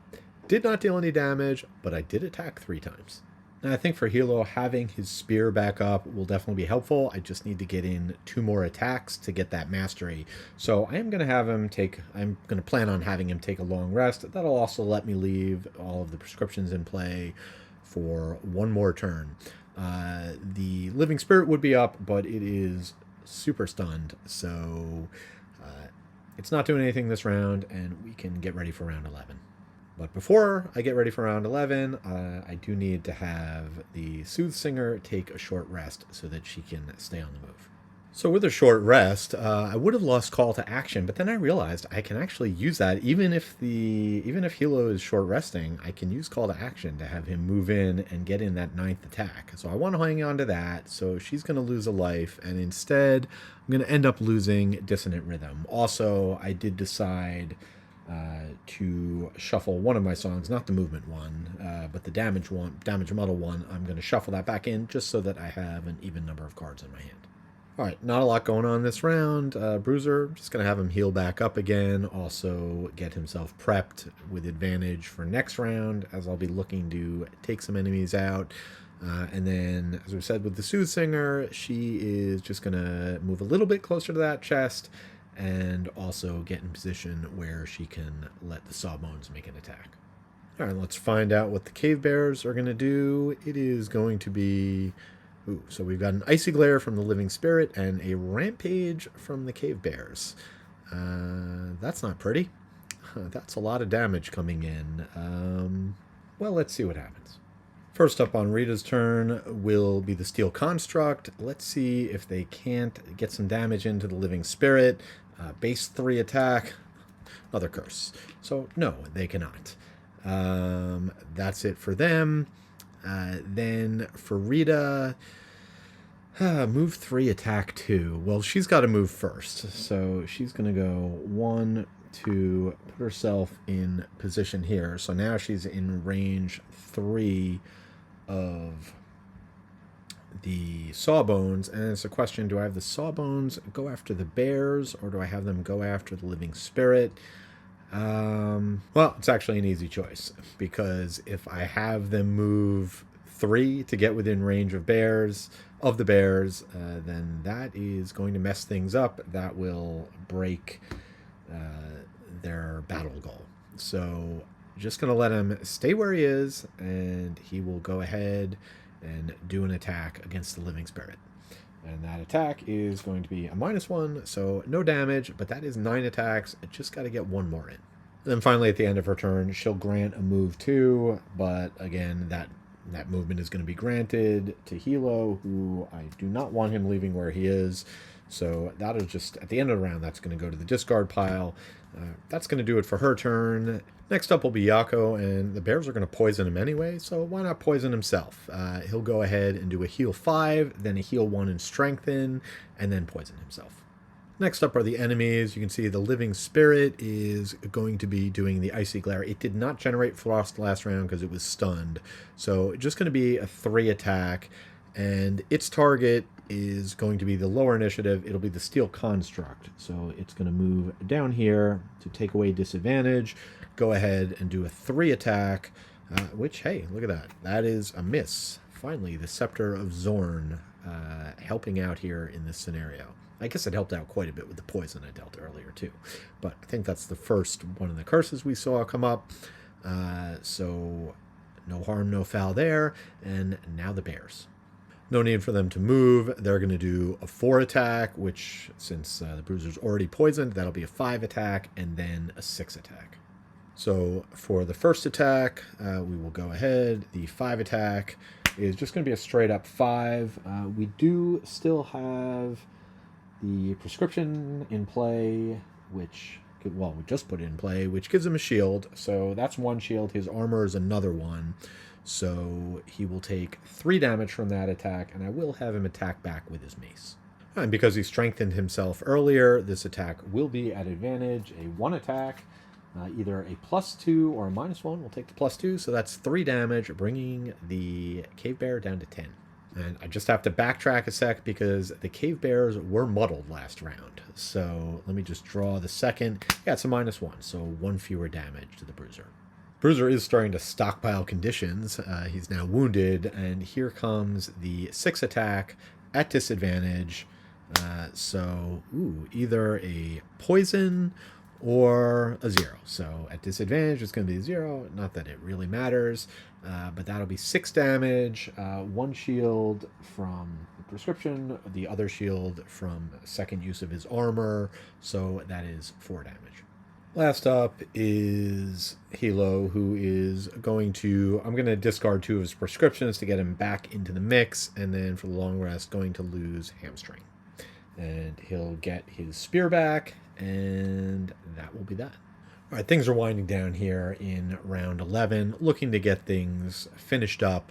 did not deal any damage, but I did attack 3 times. Now, I think for Hilo, having his spear back up will definitely be helpful. I just need to get in 2 more attacks to get that mastery. So I am going to have him I'm going to plan on having him take a long rest. That'll also let me leave all of the prescriptions in play for 1 more turn. The living spirit would be up, but it is super stunned, so it's not doing anything this round, and we can get ready for round 11. But before I get ready for round 11, I do need to have the Soothsinger take a short rest so that she can stay on the move. So with a short rest, I would have lost call to action, but then I realized I can actually use that even if Hilo is short resting, I can use call to action to have him move in and get in that ninth attack. So I want to hang on to that. So she's going to lose a life, and instead I'm going to end up losing Dissonant Rhythm. Also, I did decide to shuffle one of my songs, not the movement one, but the damage model one. I'm going to shuffle that back in just so that I have an even number of cards in my hand. All right, not a lot going on this round. Bruuser, just going to have him heal back up again. Also get himself prepped with advantage for next round, as I'll be looking to take some enemies out. And then, as we said with the Soothsinger, she is just going to move a little bit closer to that chest and also get in position where she can let the Sawbones make an attack. All right, let's find out what the Cave Bears are going to do. It is going to be... Ooh, so we've got an Icy Glare from the Living Spirit and a Rampage from the Cave Bears. That's not pretty. That's a lot of damage coming in. Well, let's see what happens. First up on Rita's turn will be the Steel Construct. Let's see if they can't get some damage into the Living Spirit. Base 3 attack. Another curse. So, no, they cannot. That's it for them. Then for Rita, move 3, attack 2. Well, she's got to move first. So she's going to go 1, 2, put herself in position here. So now she's in range 3 of the Sawbones. And it's a question, do I have the Sawbones go after the Bears or do I have them go after the Living Spirit? Well, it's actually an easy choice, because if I have them move 3 to get within range of the bears, then that is going to mess things up. That will break their battle goal. So just going to let him stay where he is, and he will go ahead and do an attack against the Living Spirit. And that attack is going to be a -1, so no damage, but that is 9 attacks. I just got to get 1 more in. And then finally, at the end of her turn, she'll grant a move 2, but again, that movement is going to be granted to Hilo, who I do not want him leaving where he is. So that'll just, at the end of the round, that's going to go to the discard pile. That's going to do it for her turn. Next up will be Yakko, and the Bears are going to poison him anyway, so why not poison himself? He'll go ahead and do a heal 5, then a heal 1 and strengthen, and then poison himself. Next up are the enemies. You can see the Living Spirit is going to be doing the Icy Glare. It did not generate Frost last round because it was stunned, so just going to be a 3 attack, and its target is going to be the lower initiative. It'll be the Steel Construct, so it's going to move down here to take away disadvantage, go ahead and do a 3 attack, which, hey, look at that. That is a miss. Finally, the Scepter of Xorn helping out here in this scenario. I guess it helped out quite a bit with the poison I dealt earlier, too. But I think that's the first one of the curses we saw come up. So no harm, no foul there. And now the Bears. No need for them to move. They're going to do a 4 attack, which, since the Bruiser's already poisoned, that'll be a 5 attack, and then a 6 attack. So for the first attack, we will go ahead. The 5 attack is just going to be a straight up 5. We do still have the prescription in play, which, well, we just put it in play, which gives him a shield. So that's 1 shield. His armor is another 1. So he will take 3 damage from that attack, and I will have him attack back with his mace. And because he strengthened himself earlier, this attack will be at advantage. A 1 attack, either a +2 or a -1. We'll take the +2, so that's 3 damage, bringing the Cave Bear down to 10. And I just have to backtrack a sec because the Cave Bears were muddled last round. So let me just draw the second. Yeah, it's a -1, so 1 fewer damage to the Bruiser. Bruiser is starting to stockpile conditions. He's now wounded, and here comes the 6 attack at disadvantage. Either a poison or a 0. So at disadvantage, it's going to be 0. Not that it really matters, but that'll be 6 damage, 1 shield from the prescription, the other shield from second use of his armor, so that is 4 damage. Last up is Hilo, who is going to... I'm going to discard 2 of his prescriptions to get him back into the mix, and then for the long rest, going to lose Hamstring. And he'll get his spear back, and that will be that. All right, things are winding down here in round 11, looking to get things finished up.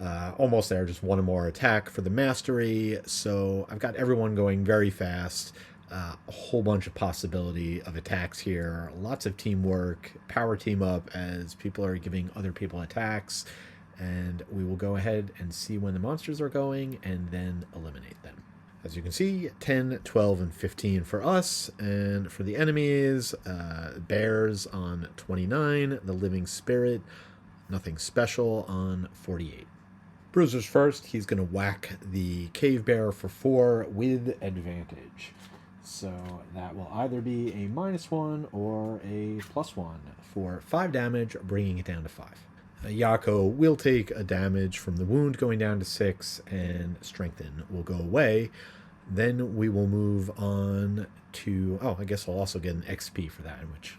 Almost there, just one more attack for the mastery. So I've got everyone going very fast. A whole bunch of possibility of attacks here. Lots of teamwork, power team up as people are giving other people attacks. And we will go ahead and see when the monsters are going and then eliminate them. As you can see, 10, 12, and 15 for us, and for the enemies, bears on 29, the living spirit, nothing special on 48. Bruuser's first, he's going to whack the cave bear for 4 with advantage. So that will either be a -1 or a +1 for 5 damage, bringing it down to 5. Yakko will take a damage from the wound going down to 6, and strengthen will go away. Then we will move on to, I guess I'll also get an XP for that, which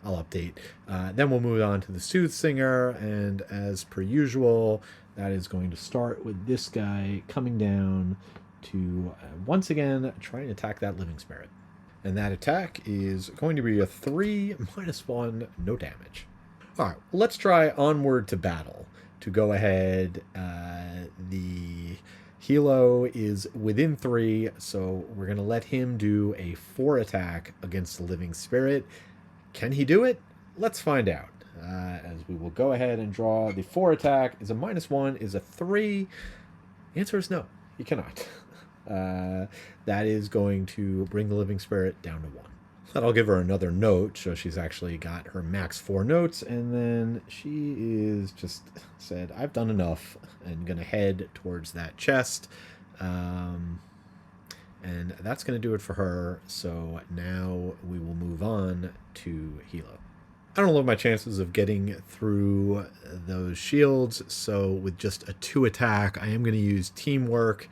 I'll update. Then we'll move on to the Soothsinger, and as per usual, that is going to start with this guy coming down to, once again, try and attack that living spirit. And that attack is going to be a 3, -1, no damage. All right, let's try Onward to Battle. To go ahead, the Hilo is within 3, so we're going to let him do a 4 attack against the living spirit. Can he do it? Let's find out. As we will go ahead and draw the 4 attack. Is a -1, is a 3. The answer is no, he cannot. That is going to bring the living spirit down to 1. That'll give her another note, so she's actually got her max 4 notes, and then she is just said, I've done enough, and gonna head towards that chest. And that's gonna do it for her, so now we will move on to Hilo. I don't love my chances of getting through those shields, so with just a 2 attack, I am gonna use teamwork,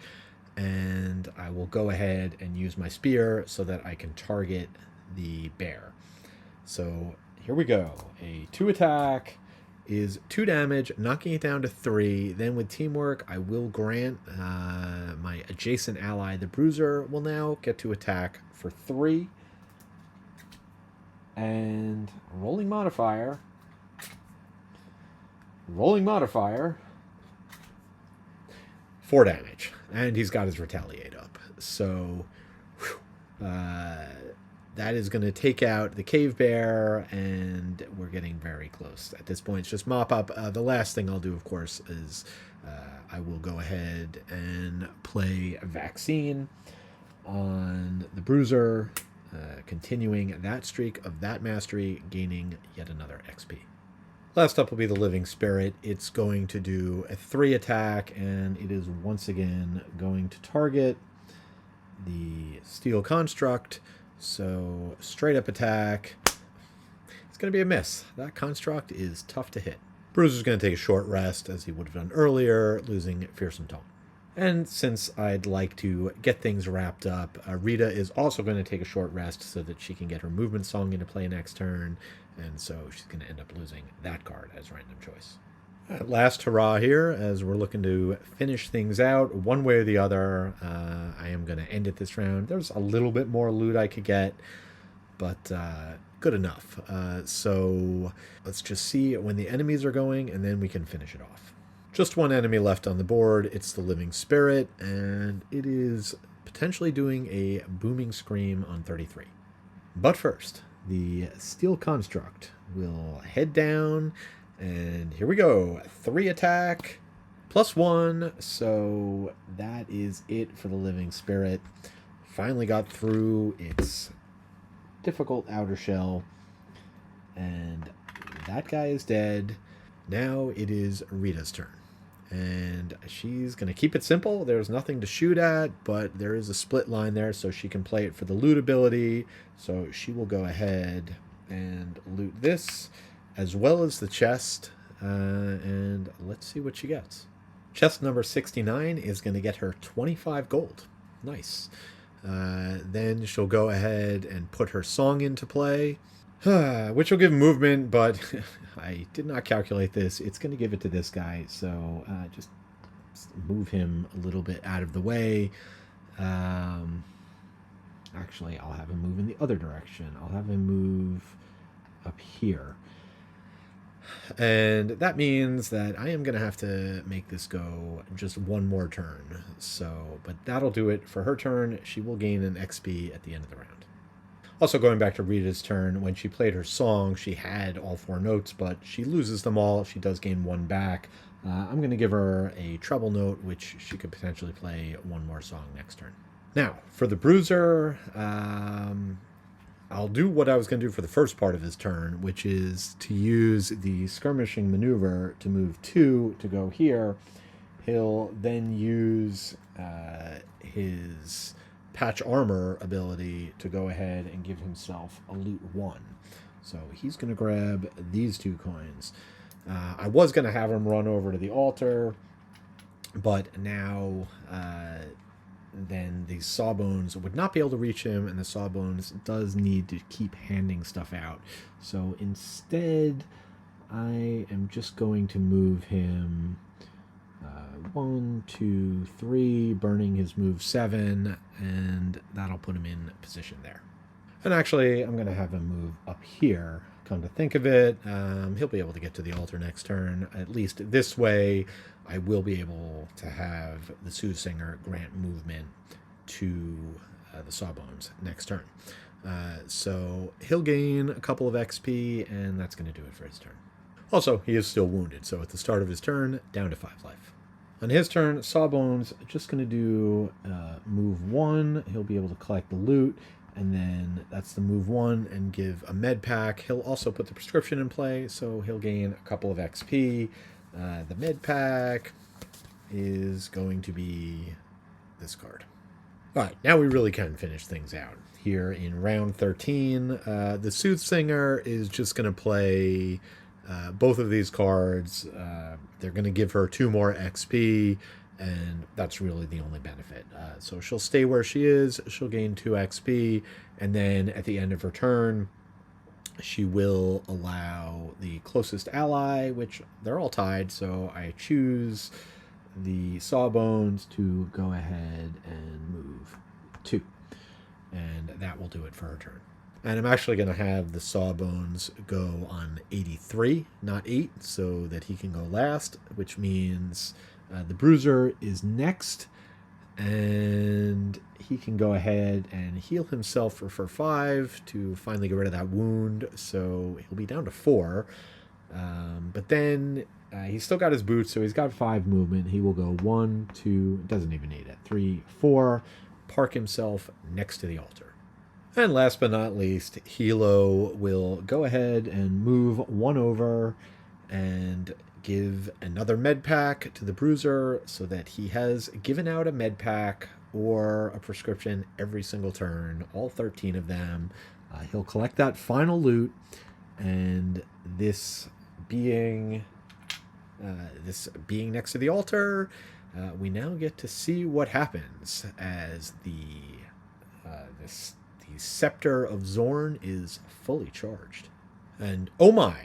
and I will go ahead and use my spear so that I can target the bear. So here we go. A 2 attack is 2 damage, knocking it down to 3. Then with teamwork, I will grant my adjacent ally, the Bruuser, will now get to attack for 3. And rolling modifier. 4 damage. And he's got his retaliate up. So that is going to take out the cave bear, and we're getting very close. At this point, it's just mop up. The last thing I'll do, of course, is I will go ahead and play a vaccine on the Bruuser, continuing that streak of that mastery, gaining yet another XP. Last up will be the living spirit. It's going to do a 3 attack, and it is once again going to target the steel construct. So straight up attack. It's going to be a miss. That construct is tough to hit. Bruuser's going to take a short rest, as he would have done earlier, losing Fearsome Taunt. And since I'd like to get things wrapped up, Rita is also going to take a short rest so that she can get her movement song into play next turn, and so she's going to end up losing that card as random choice. Last hurrah here, as we're looking to finish things out one way or the other. I am going to end it this round. There's a little bit more loot I could get, but good enough. So let's just see when the enemies are going, and then we can finish it off. Just one enemy left on the board. It's the living spirit, and it is potentially doing a booming scream on 33. But first, the steel construct will head down. And here we go. 3 attack, +1. So that is it for the living spirit. Finally got through its difficult outer shell. And that guy is dead. Now it is Rita's turn. And she's going to keep it simple. There's nothing to shoot at, but there is a split line there, so she can play it for the loot ability. So she will go ahead and loot this, as well as the chest, and let's see what she gets. Chest number 69 is going to get her 25 gold. Nice. Then she'll go ahead and put her song into play, which will give movement, but I did not calculate this. It's going to give it to this guy, so just move him a little bit out of the way. Actually, I'll have him move in the other direction. I'll have him move up here. And that means that I am going to have to make this go just one more turn. So, but that'll do it for her turn. She will gain an XP at the end of the round. Also, going back to Rita's turn, when she played her song, she had all 4 notes, but she loses them all. She does gain 1 back. I'm going to give her a treble note, which she could potentially play 1 more song next turn. Now, for the Bruiser, I'll do what I was going to do for the first part of his turn, which is to use the skirmishing maneuver to move 2 to go here. He'll then use his patch armor ability to go ahead and give himself a loot 1. So he's going to grab these 2 coins. I was going to have him run over to the altar, but now then the Sawbones would not be able to reach him, and the Sawbones does need to keep handing stuff out. So instead, I am just going to move him 1, 2, 3, burning his move 7, and that'll put him in position there. And actually, I'm going to have him move up here. Come to think of it, he'll be able to get to the altar next turn. At least this way, I will be able to have the Soothsinger grant movement to the Sawbones next turn. So he'll gain a couple of XP, and that's going to do it for his turn. Also, he is still wounded, so at the start of his turn, down to 5 life. On his turn, Sawbones just going to do move 1. He'll be able to collect the loot, and then that's the move 1 and give a med pack. He'll also put the prescription in play, so he'll gain a couple of XP. The med pack is going to be this card. All right, now we really can finish things out. Here in round 13, the Soothsinger is just going to play both of these cards. They're going to give her 2 more XP, and that's really the only benefit. So she'll stay where she is, she'll gain 2 XP, and then at the end of her turn, she will allow the closest ally, which they're all tied, so I choose the Sawbones to go ahead and move 2. And that will do it for her turn. And I'm actually going to have the Sawbones go on 83, not 8, so that he can go last, which means the Bruuser is next, and he can go ahead and heal himself for 5 to finally get rid of that wound, so he'll be down to 4. But then he's still got his boots, so he's got 5 movement. He will go 1, 2, doesn't even need it, 3, 4, park himself next to the altar. And last but not least, Hilo will go ahead and move 1 over and give another med pack to the Bruiser so that he has given out a med pack or a prescription every single turn, all 13 of them. He'll collect that final loot, and this being next to the altar, we now get to see what happens as the Scepter of Xorn is fully charged. And oh my,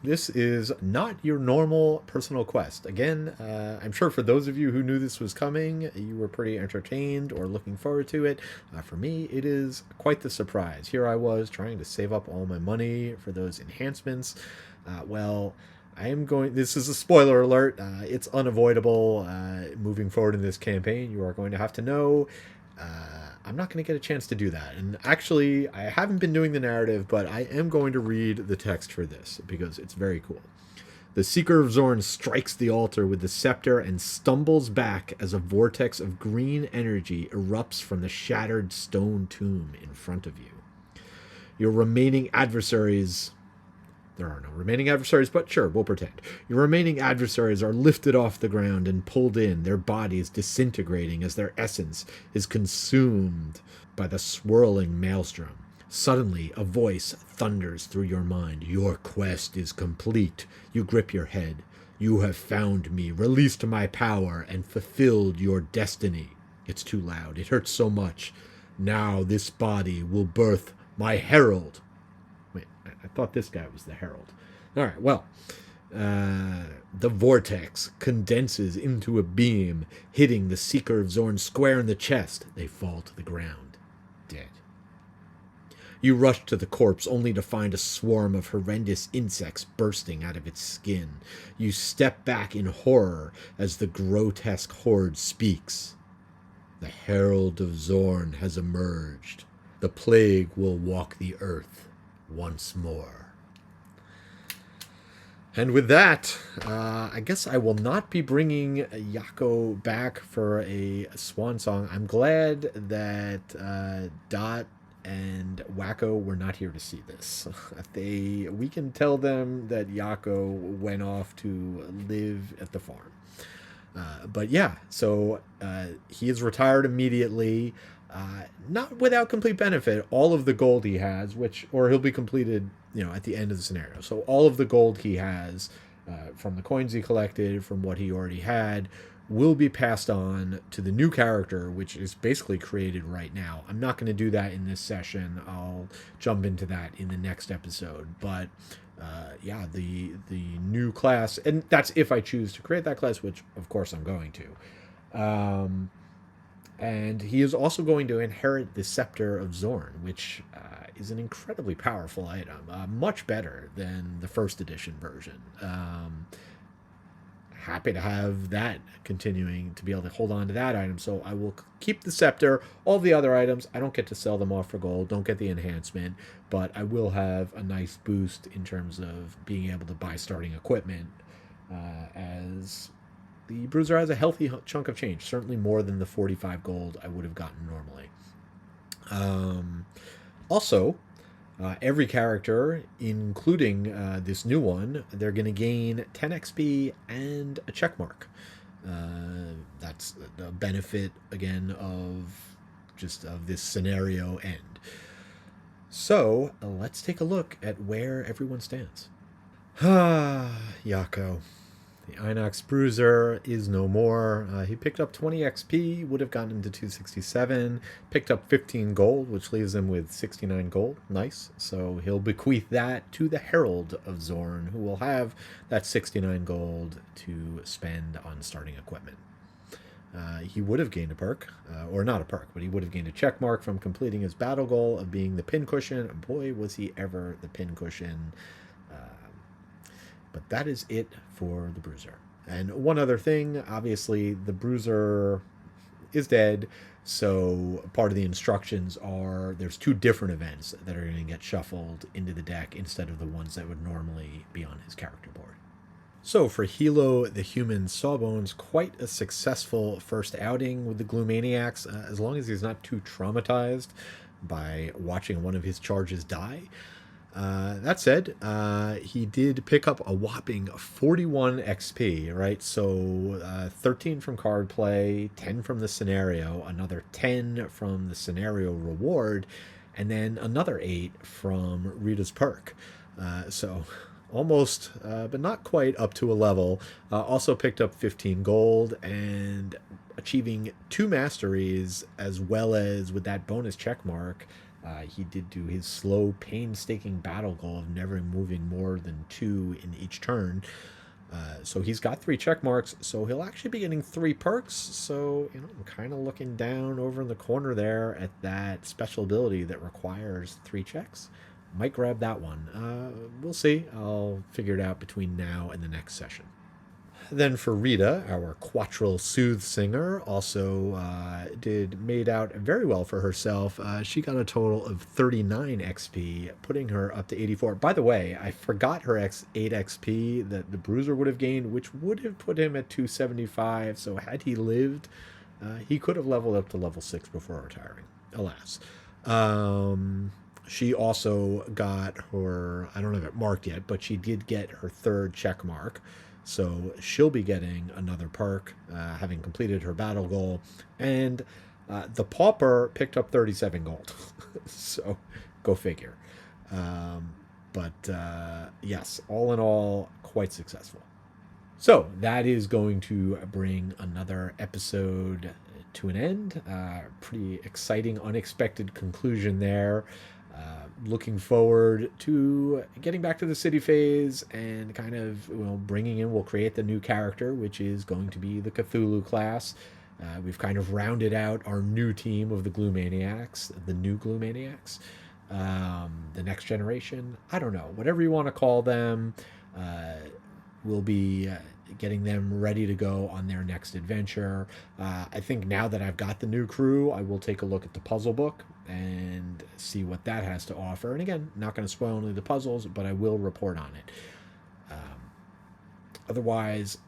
this is not your normal personal quest. Again, I'm sure for those of you who knew this was coming, you were pretty entertained or looking forward to it. For me, it is quite the surprise. Here I was trying to save up all my money for those enhancements. This is a spoiler alert. It's unavoidable. Moving forward in this campaign, you are going to have to know I'm not going to get a chance to do that. And actually, I haven't been doing the narrative, but I am going to read the text for this because it's very cool. The Seeker of Xorn strikes the altar with the scepter and stumbles back as a vortex of green energy erupts from the shattered stone tomb in front of you. Your remaining adversaries... There are no remaining adversaries, but sure, we'll pretend. Your remaining adversaries are lifted off the ground and pulled in, their bodies disintegrating as their essence is consumed by the swirling maelstrom. Suddenly, a voice thunders through your mind. Your quest is complete. You grip your head. You have found me, released my power, and fulfilled your destiny. It's too loud. It hurts so much. Now this body will birth my herald. I thought this guy was the herald. All right, well, the vortex condenses into a beam, hitting the Seeker of Xorn square in the chest. They fall to the ground. dead. You rush to the corpse only to find a swarm of horrendous insects bursting out of its skin. You step back in horror as the grotesque horde speaks. The Herald of Xorn has emerged. The plague will walk the earth once more. And with that, I guess I will not be bringing Yakko back for a swan song. I'm glad that Dot and Wacko were not here to see this. We can tell them that Yakko went off to live at the farm. But yeah, so he is retired immediately, not without complete benefit. All of the gold he has, or he'll be completed, at the end of the scenario. So all of the gold he has from the coins he collected, from what he already had, will be passed on to the new character, which is basically created right now. I'm not going to do that in this session. I'll jump into that in the next episode. But yeah, the new class, and that's if I choose to create that class, which of course I'm going to. And he is also going to inherit the Scepter of Xorn, which is an incredibly powerful item, much better than the first edition version. Happy to have that continuing to be able to hold on to that item. So I will keep the scepter. All the other items, I don't get to sell them off for gold, don't get the enhancement, but I will have a nice boost in terms of being able to buy starting equipment, as the Bruiser has a healthy chunk of change, certainly more than the 45 gold I would have gotten normally. Also, every character, including this new one, they're going to gain 10 XP and a check mark. That's the benefit, again, of this scenario end. So, let's take a look at where everyone stands. Yakko. The Inox Bruiser is no more. He picked up 20 XP, would have gotten him to 267. Picked up 15 gold, which leaves him with 69 gold. Nice. So he'll bequeath that to the Herald of Xorn, who will have that 69 gold to spend on starting equipment. He would have gained a perk, or not a perk, but he would have gained a check mark from completing his battle goal of being the pincushion. Boy, was he ever the pincushion. But that is it for the Bruiser. And one other thing, obviously, the Bruiser is dead, so part of the instructions are there's 2 different events that are going to get shuffled into the deck instead of the ones that would normally be on his character board. So for Hilo, the human Sawbones, quite a successful first outing with the Gloomaniacs, as long as he's not too traumatized by watching one of his charges die. That said, he did pick up a whopping 41 XP, right? So 13 from card play, 10 from the scenario, another 10 from the scenario reward, and then another 8 from Rita's perk. So almost, but not quite up to a level. Also picked up 15 gold and achieving 2 masteries, as well as with that bonus check mark. He did do his slow, painstaking battle goal of never moving more than 2 in each turn. So he's got 3 check marks, so he'll actually be getting 3 perks. So, I'm kind of looking down over in the corner there at that special ability that requires 3 checks. Might grab that one. We'll see. I'll figure it out between now and the next session. Then for Rita, our Quattral Soothsinger, also made out very well for herself. She got a total of 39 XP, putting her up to 84. By the way, I forgot her 8 XP that the Bruiser would have gained, which would have put him at 275. So had he lived, he could have leveled up to level 6 before retiring. Alas. She also got her, I don't have it marked yet, but she did get her 3rd check mark. So she'll be getting another perk, having completed her battle goal. And the Pauper picked up 37 gold. So go figure. Yes, all in all, quite successful. So that is going to bring another episode to an end. Pretty exciting, unexpected conclusion there. Looking forward to getting back to the city phase and kind of bringing in, we'll create the new character, which is going to be the Cthulhu class. We've kind of rounded out our new team of the Gloomaniacs, the new Gloomaniacs, the next generation. I don't know, whatever you want to call them. We'll be getting them ready to go on their next adventure. I think now that I've got the new crew, I will take a look at the puzzle book and see what that has to offer. And again, not going to spoil any of the puzzles, but I will report on it. Otherwise,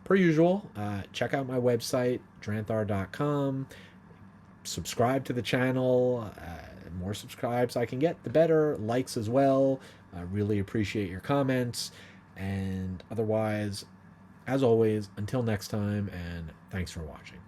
per usual, check out my website, dranthar.com. Subscribe to the channel. The more subscribes I can get, the better. Likes as well. I really appreciate your comments. And otherwise, as always, until next time, and thanks for watching.